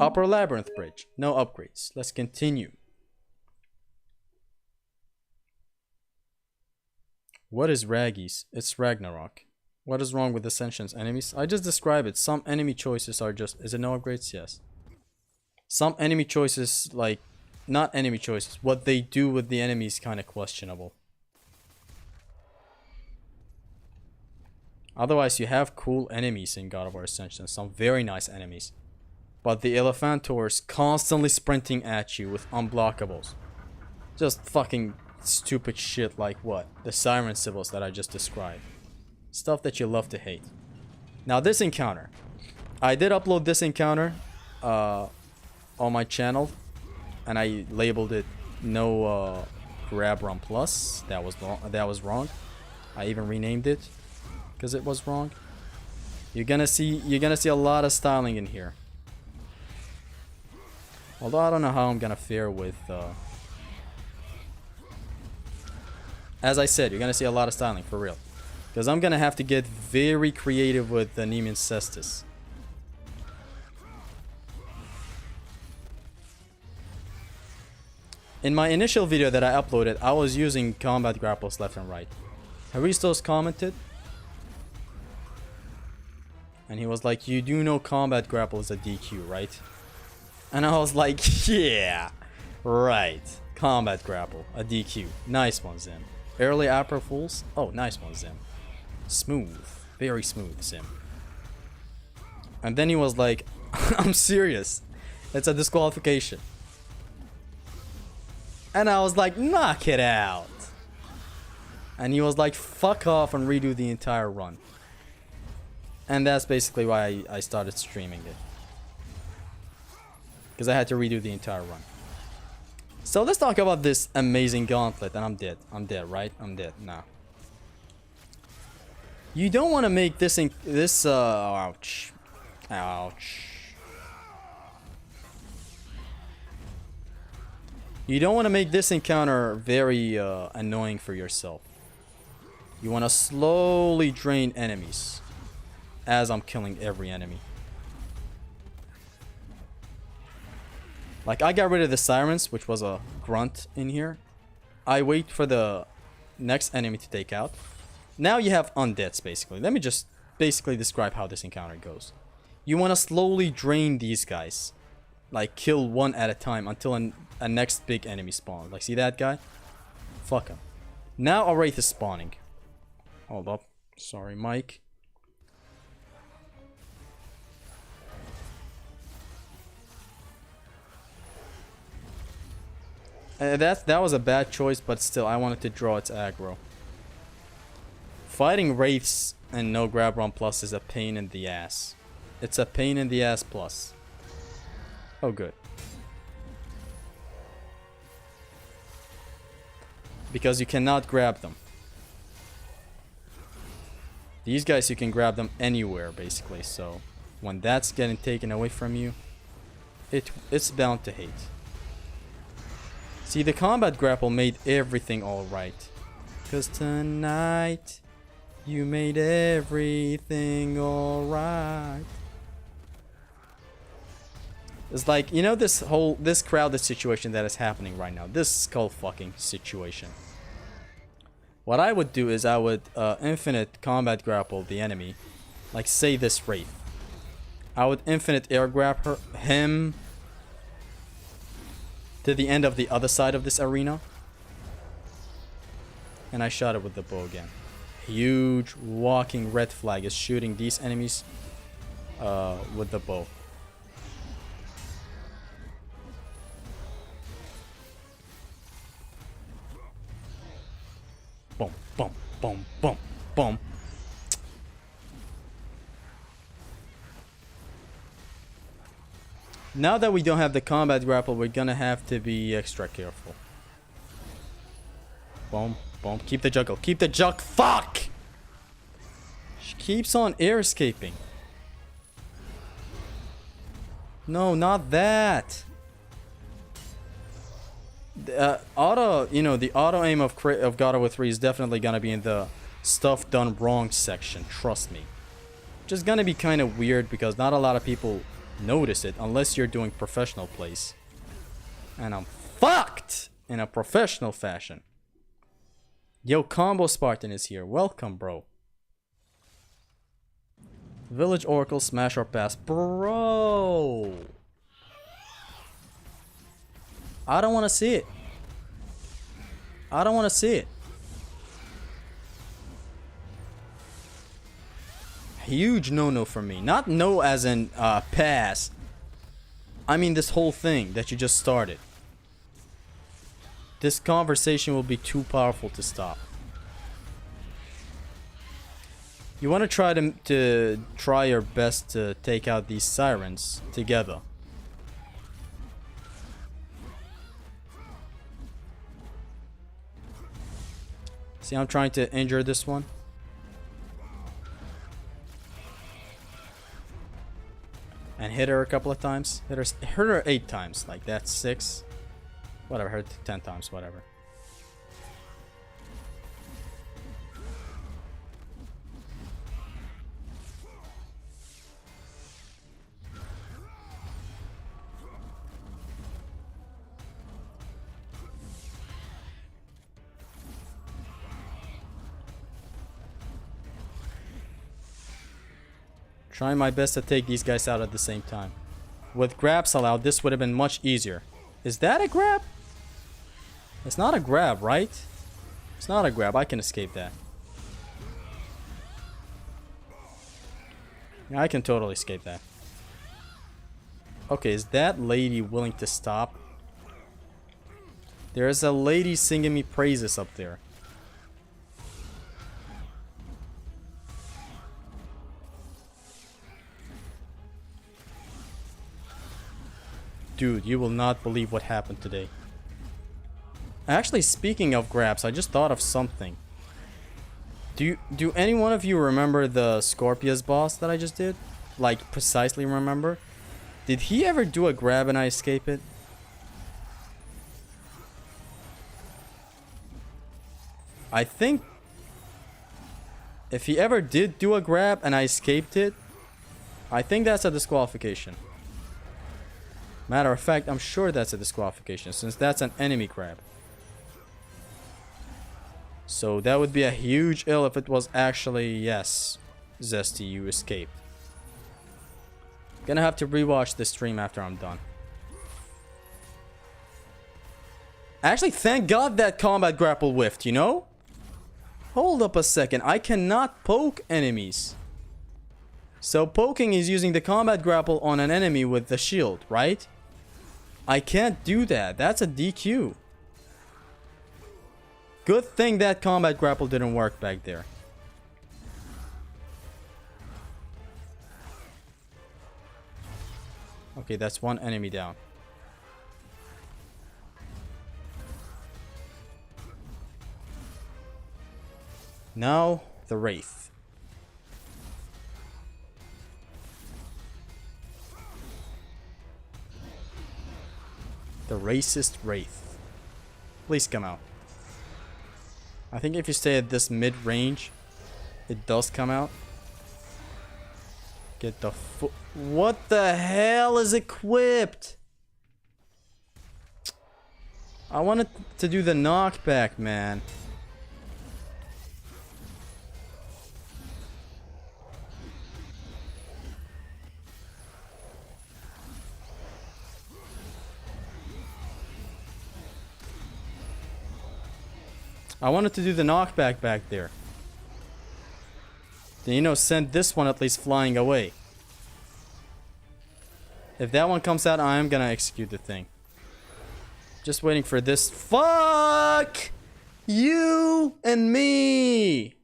Speaker 1: Upper Labyrinth Bridge. No upgrades. Let's continue. What is Raggy's? It's Ragnarok. What is wrong with Ascension's enemies? I just described it. Some enemy choices are just... Is it no upgrades? Yes. Some enemy choices, like... Not enemy choices. What they do with the enemy is kind of questionable. Otherwise, you have cool enemies in God of War Ascension. Some very nice enemies. But the Elephantor's constantly sprinting at you with unblockables. Just fucking stupid shit like what? The Siren Sibyls that I just described. Stuff that you love to hate. Now this encounter. I did upload this encounter on my channel. And I labeled it no grab run plus. That was wrong. I even renamed it because it was wrong. You're gonna see a lot of styling in here. Although I don't know how I'm gonna fare with As I said, you're gonna see a lot of styling for real. Because I'm gonna have to get very creative with the Nemean Cestus. In my initial video that I uploaded, I was using combat grapples left and right. Haristos commented. And he was like, you do know combat grapple is a DQ, right? And I was like, yeah, right. Combat grapple, a DQ. Nice one, Zim. Early April Fools? Oh, nice one, Zim. Smooth. Very smooth, Zim. And then he was like, I'm serious. It's a disqualification. And I was like, knock it out. And he was like, fuck off and redo the entire run. And that's basically why I started streaming it. Because I had to redo the entire run. So let's talk about this amazing gauntlet. And I'm dead. I'm dead, right? I'm dead. No. You don't want to make this... ouch. Ouch. You don't want to make this encounter very annoying for yourself. You want to slowly drain enemies. As I'm killing every enemy. Like, I got rid of the sirens, which was a grunt in here. I wait for the next enemy to take out. Now you have undeads, basically. Let me just basically describe how this encounter goes. You want to slowly drain these guys. Like, kill one at a time until a next big enemy spawns. Like, see that guy? Fuck him. Now a wraith is spawning. Hold up. Sorry, Mike. That was a bad choice, but still, I wanted to draw its aggro. Fighting wraiths and no grab run plus is a pain in the ass. It's a pain in the ass plus. Oh, good. Because you cannot grab them. These guys, you can grab them anywhere, basically. So, when that's getting taken away from you, it's bound to hate. See, the combat grapple made everything alright. Cause tonight, you made everything alright. It's like, you know, this crowded situation that is happening right now. This skull fucking situation. What I would do is I would infinite combat grapple the enemy. Like, say this wraith. I would infinite air grab him to the end of the other side of this arena. And I shot it with the bow again. Huge walking red flag is shooting these enemies with the bow. Boom, boom, boom, boom, boom. Now that we don't have the combat grapple, we're gonna have to be extra careful. Boom, boom. Keep the juggle. Keep the jug. Fuck! She keeps on air escaping. No, not that. The auto aim of God of War 3 is definitely gonna be in the stuff done wrong section. Trust me. Which is gonna be kind of weird because not a lot of people notice it unless you're doing professional plays. And I'm fucked in a professional fashion. Yo, Combo Spartan is here. Welcome, bro. Village Oracle, smash or pass. Bro! I don't want to see it. I don't want to see it. Huge no-no for me. Not no as in pass. I mean this whole thing that you just started. This conversation will be too powerful to stop. You want to try your best to take out these sirens together. See, I'm trying to injure this one. And hit her a couple of times. Hit her 8 times. Like, that's 6. Whatever, hurt 10 times, whatever. Trying my best to take these guys out at the same time. With grabs allowed, this would have been much easier. Is that a grab? It's not a grab, right? It's not a grab. I can escape that. Yeah, I can totally escape that. Okay, is that lady willing to stop? There's a lady singing me praises up there. Dude, you will not believe what happened today. Actually, speaking of grabs, I just thought of something. Do any one of you remember the Scorpius boss that I just did? Like, precisely remember? Did he ever do a grab and I escape it? I think if he ever did do a grab and I escaped it, I think that's a disqualification. Matter of fact, I'm sure that's a disqualification since that's an enemy grab. So that would be a huge ill if it was actually, yes, Zesty, you escaped. Gonna have to rewatch this stream after I'm done. Actually, thank God that combat grapple whiffed, you know? Hold up a second, I cannot poke enemies. So poking is using the combat grapple on an enemy with the shield, right? I can't do that. That's a DQ. Good thing that combat grapple didn't work back there. Okay, that's one enemy down. Now, the Wraith. The racist Wraith. Please come out. I think if you stay at this mid-range, it does come out. Get the foot. What the hell is equipped? I wanted to do the knockback, man. I wanted to do the knockback back there. Then, you know, send this one at least flying away. If that one comes out, I am gonna execute the thing. Just waiting for this. Fuck you and me.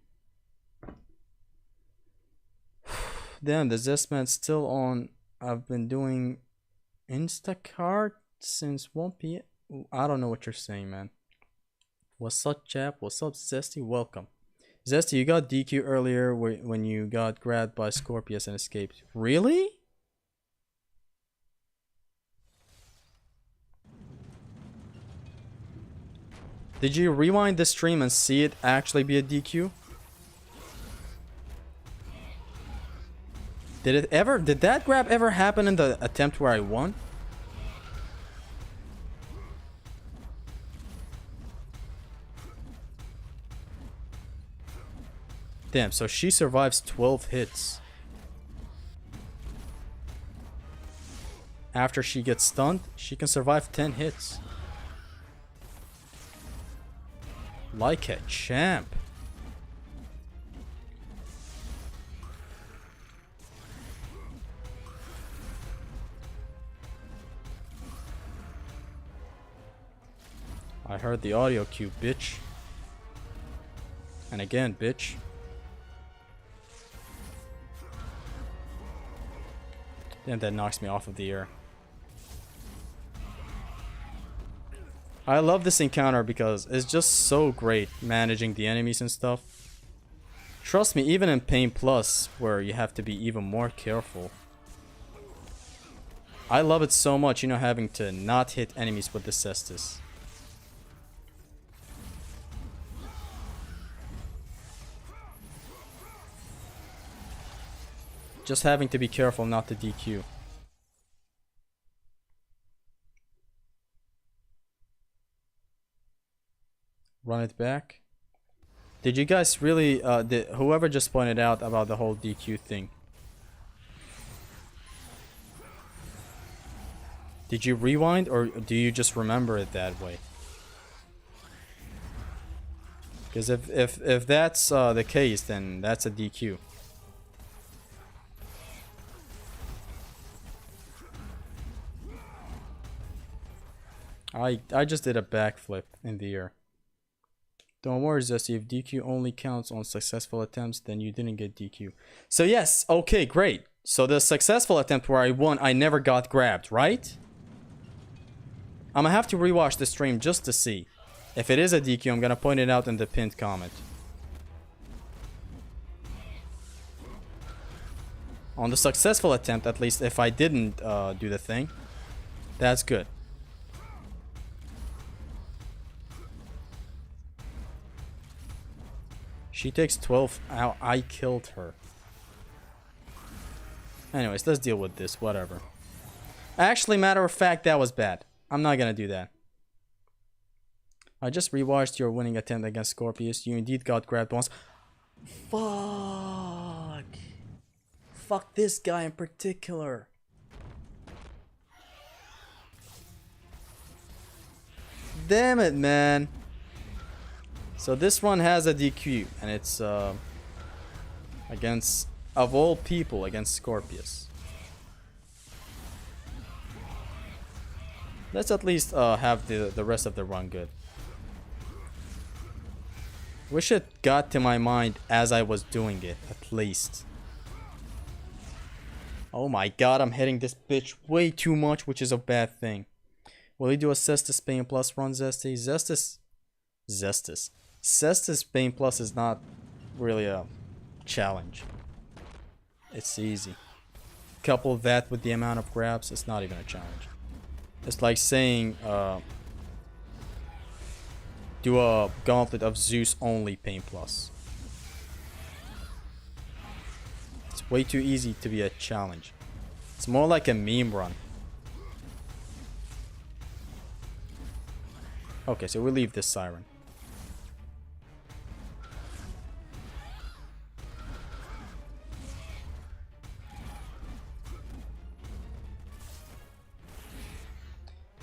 Speaker 1: Damn, the Zestman's still on. I've been doing Instacart since 1 p.m. I don't know what you're saying, man. What's up, chap? What's up, Zesty? Welcome. Zesty, you got DQ earlier when you got grabbed by Scorpius and escaped. Really? Did you rewind the stream and see it actually be a DQ? Did that grab ever happen in the attempt where I won? Damn, so she survives 12 hits. After she gets stunned, she can survive 10 hits. Like a champ. I heard the audio cue, bitch. And again, bitch. Damn, that knocks me off of the air. I love this encounter because it's just so great managing the enemies and stuff. Trust me, even in Pain Plus, where you have to be even more careful. I love it so much, you know, having to not hit enemies with the Cestus. Just having to be careful not to DQ. Run it back. Did you guys really, whoever just pointed out about the whole DQ thing, Did you rewind or do you just remember it that way? Because if that's the case, then that's a DQ. I just did a backflip in the air. Don't worry, Zesty. If DQ only counts on successful attempts, then you didn't get DQ. So yes, okay, great. So the successful attempt where I won, I never got grabbed, right? I'm gonna have to rewatch the stream just to see. If it is a DQ, I'm gonna point it out in the pinned comment. On the successful attempt, at least if I didn't do the thing, that's good. She takes 12 out. I killed her. Anyways, let's deal with this. Whatever. Actually, matter of fact, that was bad. I'm not gonna do that. I just rewatched your winning attempt against Scorpius. You indeed got grabbed once. Fuck. Fuck this guy in particular. Damn it, man. So this one has a DQ, and it's against, of all people, against Scorpius. Let's at least have the rest of the run good. Wish it got to my mind as I was doing it, at least. Oh my god, I'm hitting this bitch way too much, which is a bad thing. Will you do a Cestus Pain Plus run, Zesty? Cestus Pain Plus is not really a challenge. It's easy. Couple that with the amount of grabs, it's not even a challenge. It's like saying, do a Gauntlet of Zeus only Pain Plus. It's way too easy to be a challenge. It's more like a meme run. Okay, so we leave this Siren.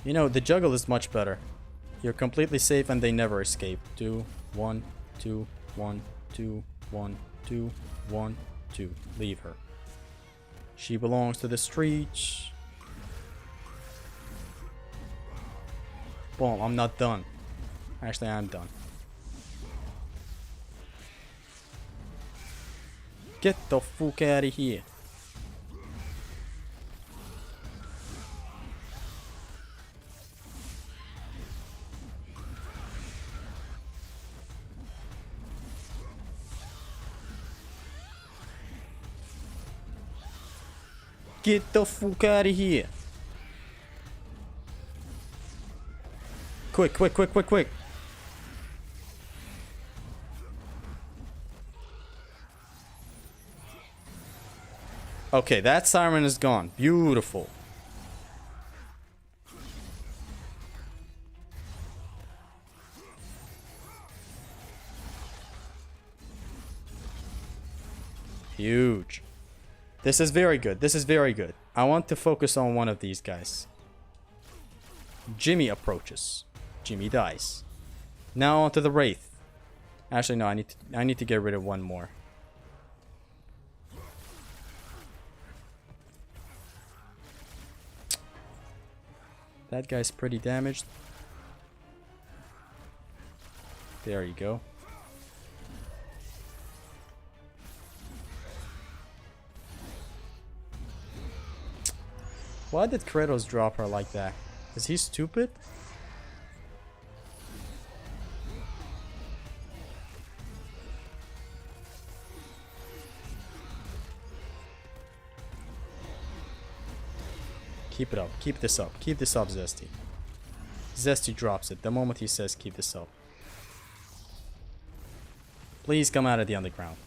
Speaker 1: You know, the juggle is much better. You're completely safe and they never escape. 2, 1, 2, 1, 2, 1, 2, 1, 2. Leave her. She belongs to the streets. Boom, I'm not done. Actually, I'm done. Get the fuck out of here. Get the fuck out of here. Quick, quick, quick, quick, quick. Okay, that siren is gone. Beautiful. Huge. This is very good. This is very good. I want to focus on one of these guys. Jimmy approaches. Jimmy dies. Now onto the Wraith. Actually, no, I need to get rid of one more. That guy's pretty damaged. There you go. Why did Kratos drop her like that? Is he stupid? Keep it up. Keep this up. Keep this up, Zesty. Zesty drops it the moment he says keep this up. Please come out of the underground.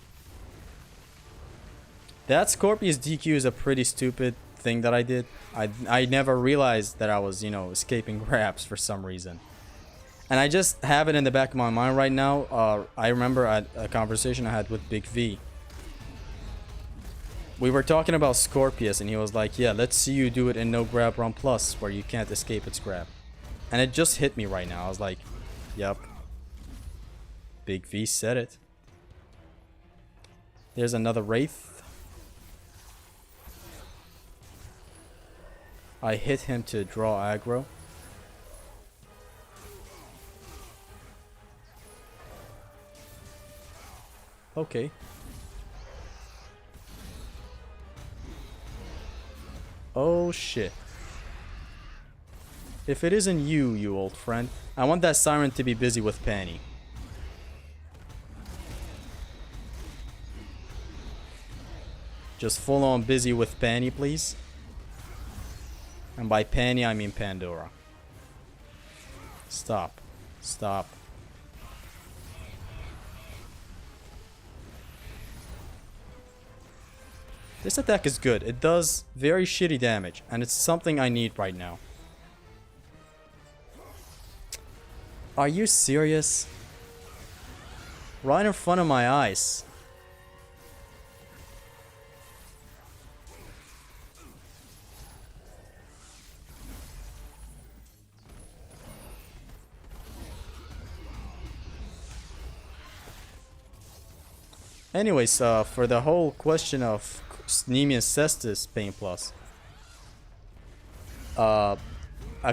Speaker 1: That Scorpius DQ is a pretty stupid thing that I did. I never realized that I was, you know, escaping grabs for some reason. And I just have it in the back of my mind right now. I remember a conversation I had with Big V. We were talking about Scorpius and he was like, yeah, let's see you do it in no grab run plus where you can't escape its grab. And it just hit me right now. I was like, yep. Big V said it. There's another Wraith. I hit him to draw aggro. Okay. Oh shit. If it isn't you, you old friend, I want that Siren to be busy with Panny. Just full on busy with Panny, please. And by Panny, I mean Pandora. Stop. Stop. This attack is good. It does very shitty damage, and it's something I need right now. Are you serious? Right in front of my eyes. Anyways, for the whole question of Nemean Cestus Pain Plus, a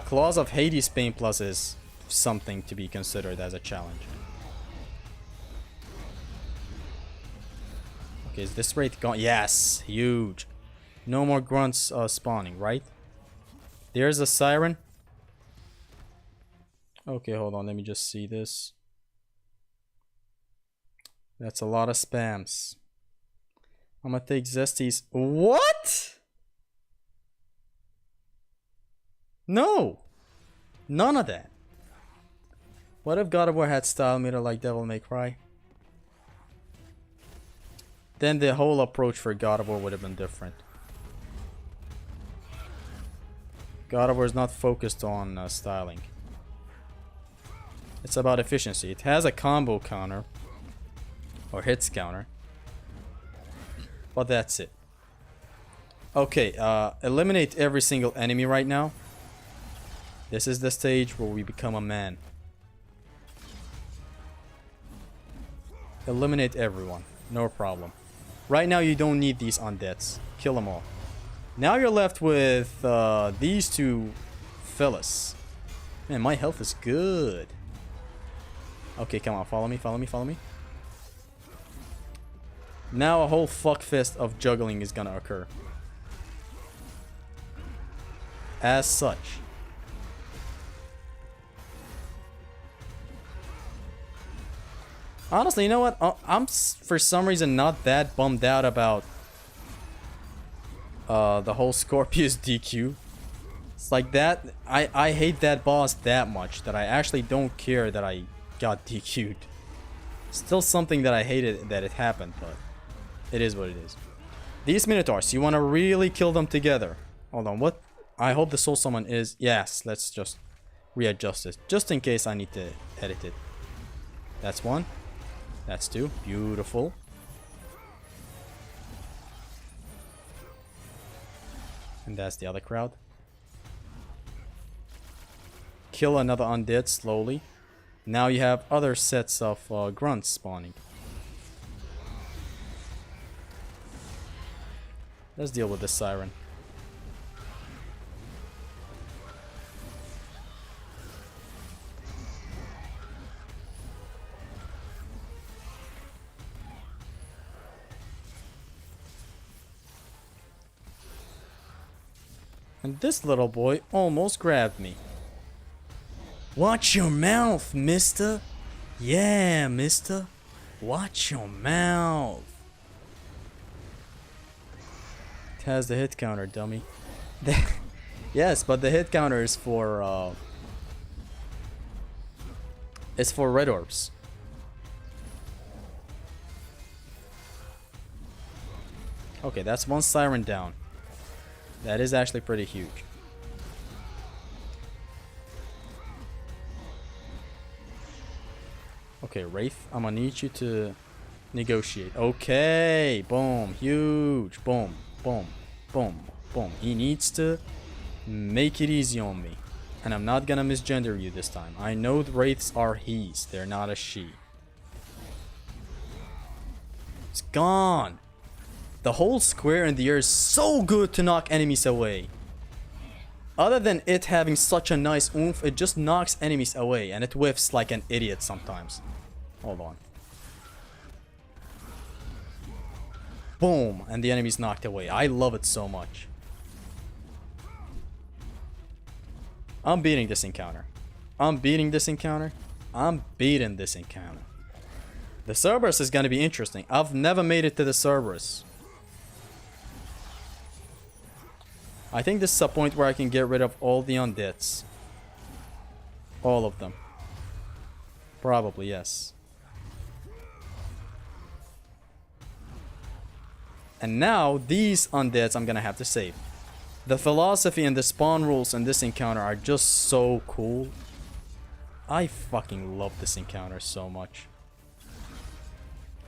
Speaker 1: Claws of Hades Pain Plus is something to be considered as a challenge. Okay, is this Wraith gone? Yes, huge. No more grunts spawning, right? There's a Siren. Okay, hold on, let me just see this. That's a lot of spams. I'm gonna take Zesties. What? No! None of that. What if God of War had style meter like Devil May Cry? Then the whole approach for God of War would have been different. God of War is not focused on styling. It's about efficiency. It has a combo counter. Or hits counter. But that's it. Okay, eliminate every single enemy right now. This is the stage where we become a man. Eliminate everyone. No problem. Right now you don't need these undeads. Kill them all. Now you're left with these two fellas. Man, my health is good. Okay, come on. Follow me, follow me, follow me. Now a whole fuckfest of juggling is gonna occur. As such. Honestly, you know what? I'm for some reason not that bummed out about the whole Scorpius DQ. It's like that. I hate that boss that much that I actually don't care that I got DQ'd. Still something that I hated that it happened, but it is what it is. These Minotaurs, you want to really kill them together. Hold on, what? I hope the Soul Summon is... Yes, let's just readjust this. Just in case I need to edit it. That's one. That's two. Beautiful. And that's the other crowd. Kill another undead slowly. Now you have other sets of grunts spawning. Let's deal with the Siren. And this little boy almost grabbed me. Watch your mouth, mister. Yeah, mister. Watch your mouth. It has the hit counter, dummy. Yes, but the hit counter is for it's for red orbs. Okay, that's one Siren down. That is actually pretty huge. Okay, Wraith, I'm gonna need you to Negotiate. Okay. Boom. Huge. Boom. Boom. Boom. Boom. He needs to make it easy on me. And I'm not gonna misgender you this time. I know the wraiths are he's. They're not a she. It's gone. The whole square in the air is so good to knock enemies away. Other than it having such a nice oomph, it just knocks enemies away. And it whiffs like an idiot sometimes. Hold on. Boom. And the enemy's knocked away. I love it so much. I'm beating this encounter. I'm beating this encounter. I'm beating this encounter. The Cerberus is going to be interesting. I've never made it to the Cerberus. I think this is a point where I can get rid of all the undeads. All of them. Probably, yes. And now, these undeads I'm going to have to save. The philosophy and the spawn rules in this encounter are just so cool. I fucking love this encounter so much.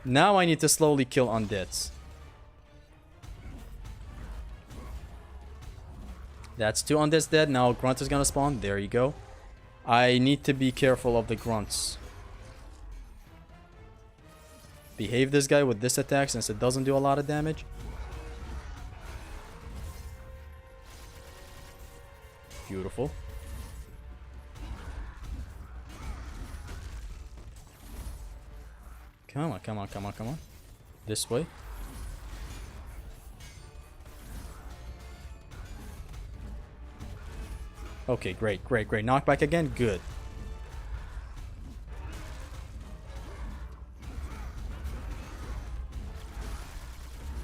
Speaker 1: Now I need to slowly kill undeads. That's 2 undeads dead. Now Grunt is gonna spawn. There you go. I need to be careful of the grunts. Behave this guy with this attack since it doesn't do a lot of damage. Beautiful. Come on, come on, come on, come on. This way. Okay, great, great, great. Knockback again. Good.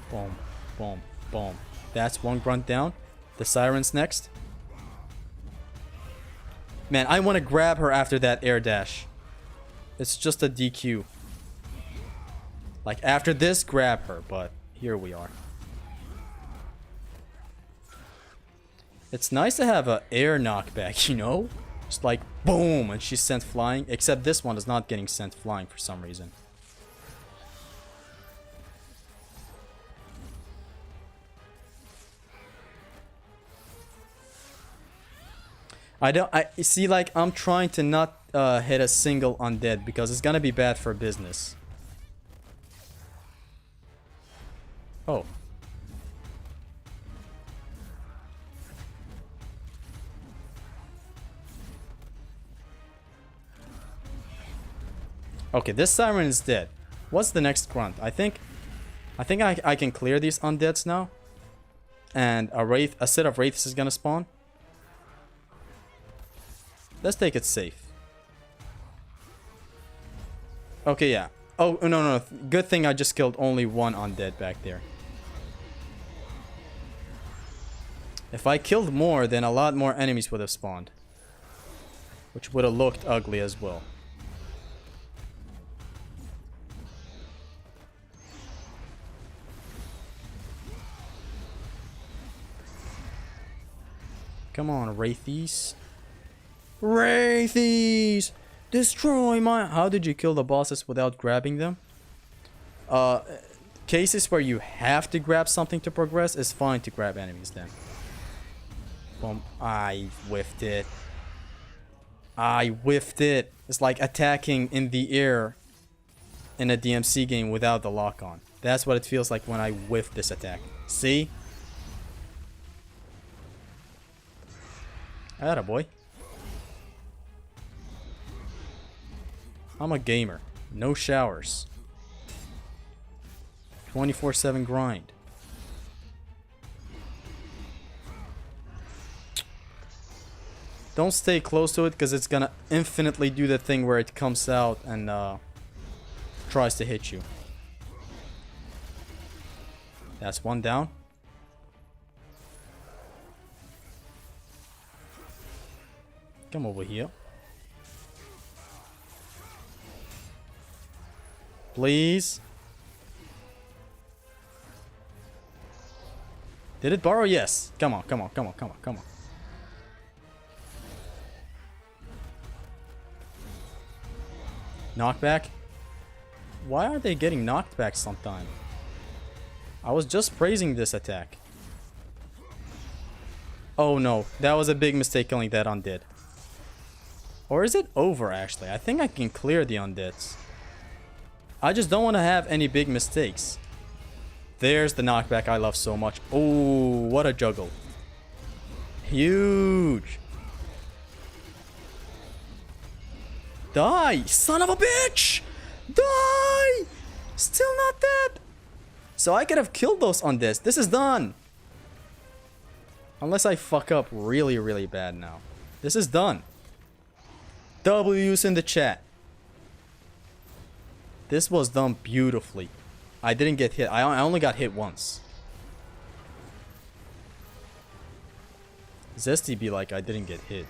Speaker 1: Boom, boom, boom. That's one grunt down. The siren's next. Man, I want to grab her after that air dash. It's just a DQ. Like, after this, grab her, but here we are. It's nice to have an air knockback, you know? Just like, boom, and she's sent flying. Except this one is not getting sent flying for some reason. I see, like, I'm trying to not hit a single undead because it's gonna be bad for business. Oh. Okay, this siren is dead. What's the next grunt? I think I can clear these undeads now. And a set of wraiths is gonna spawn. Let's take it safe. Okay, yeah. Oh, no. Good thing I just killed only one undead back there. If I killed more, then a lot more enemies would have spawned. Which would have looked ugly as well. Come on, Wraithies. Wraithies! Destroy my... How did you kill the bosses without grabbing them? Cases where you have to grab something to progress is fine to grab enemies then. Boom. I whiffed it. I whiffed it. It's like attacking in the air in a DMC game without the lock-on. That's what it feels like when I whiff this attack. See? Attaboy. I'm a gamer. No showers. 24/7 grind. Don't stay close to it because it's gonna infinitely do the thing where it comes out and tries to hit you. That's one down. Come over here. Please. Did it borrow? Yes. Come on, come on, come on, come on, come on. Knockback. Why are they getting knocked back sometime? I was just praising this attack. Oh no, that was a big mistake killing that undead. Or is it over actually? I think I can clear the undeads. I just don't want to have any big mistakes. There's the knockback I love so much. Oh, what a juggle. Huge. Die, son of a bitch! Die! Still not dead. So I could have killed those undeads. This is done. Unless I fuck up really, really bad now. This is done. W's in the chat. This was done beautifully. I didn't get hit. I only got hit once. Zesty be like, I didn't get hit.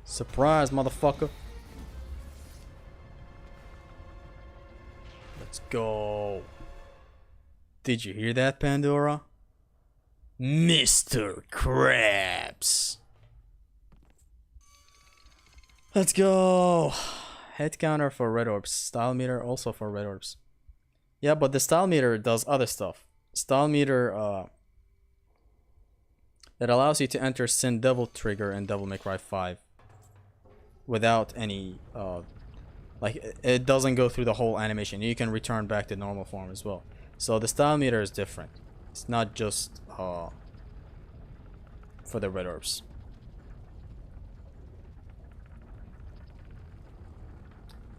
Speaker 1: Surprise, motherfucker. Let's go. Did you hear that, Pandora? Mr. Krabs. Let's go. Head counter for red orbs. Style meter also for red orbs. Yeah, but the style meter does other stuff. Style meter that allows you to enter Sin Devil trigger in Devil May Cry 5 without any like it doesn't go through the whole animation. You can return back to normal form as well. So the style meter is different. It's not just for the red orbs.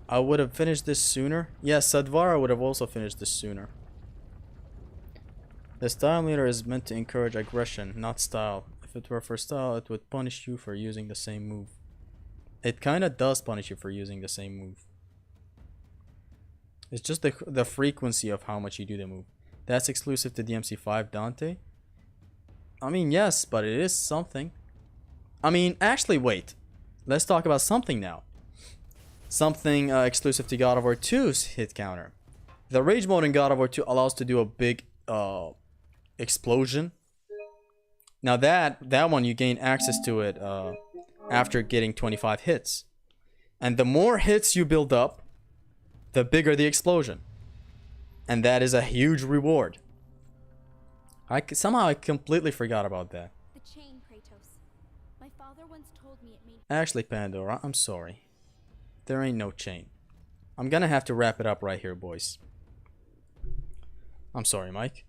Speaker 1: I would have finished this sooner. Yes, Sadvara would have also finished this sooner. The style meter is meant to encourage aggression, not style. If it were for style, it would punish you for using the same move. It kinda does punish you for using the same move. It's just the frequency of how much you do the move. That's exclusive to DMC5 Dante? I mean, yes, but it is something. I mean, actually, wait. Let's talk about something now. Something exclusive to God of War 2's hit counter. The Rage mode in God of War 2 allows to do a big explosion. Now that one you gain access to it after getting 25 hits. And the more hits you build up, the bigger the explosion. And that is a huge reward. Somehow I completely forgot about that.
Speaker 2: The chain, Kratos. My father once told me it made...
Speaker 1: Actually, Pandora, I'm sorry. There ain't no chain. I'm gonna have to wrap it up right here, boys. I'm sorry, Mike.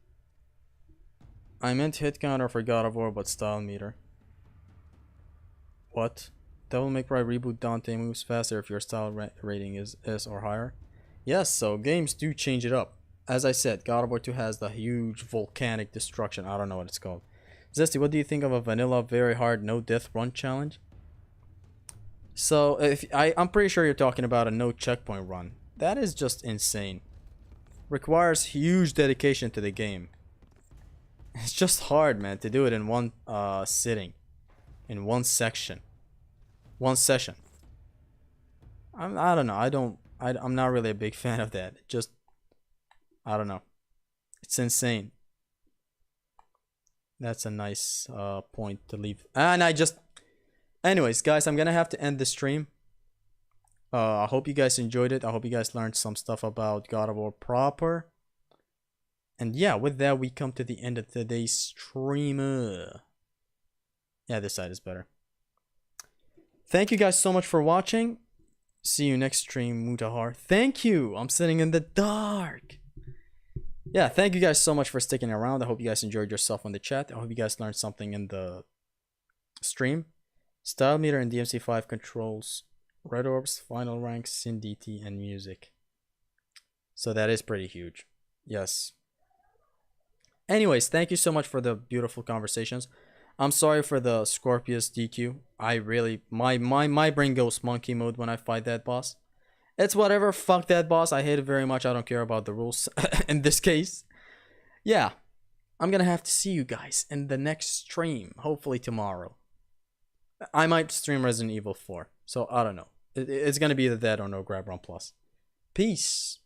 Speaker 1: I meant hit counter for God of War, but style meter. What? Devil May Cry Reboot Dante moves faster if your style rating is S or higher? Yes, so games do change it up. As I said, God of War 2 has the huge volcanic destruction. I don't know what it's called. Zesty, what do you think of a vanilla, very hard, no death run challenge? So, I'm pretty sure you're talking about a no checkpoint run. That is just insane. Requires huge dedication to the game. It's just hard, man, to do it in one sitting. In one section. One session. I don't know. I'm not really a big fan of that. Just, I don't know. It's insane. That's a nice point to leave. And anyways, guys, I'm gonna have to end the stream. I hope you guys enjoyed it. I hope you guys learned some stuff about God of War proper. And yeah, with that, we come to the end of today's stream. Yeah, this side is better. Thank you guys so much for watching. See you next stream, Mutahar. Thank you. I'm sitting in the dark. Yeah, thank you guys so much for sticking around. I hope you guys enjoyed yourself on the chat. I hope you guys learned something in the stream. Style meter and DMC5 controls red orbs, final ranks, Sin DT, and music. So that is pretty huge. Yes. Anyways, thank you so much for the beautiful conversations. I'm sorry for the Scorpius DQ. I really my brain goes monkey mode when I fight that boss. It's whatever, fuck that boss. I hate it very much. I don't care about the rules in this case. Yeah. I'm gonna have to see you guys in the next stream, hopefully tomorrow. I might stream Resident Evil 4. So I don't know. It's gonna be either that or no Grab Run Plus. Peace.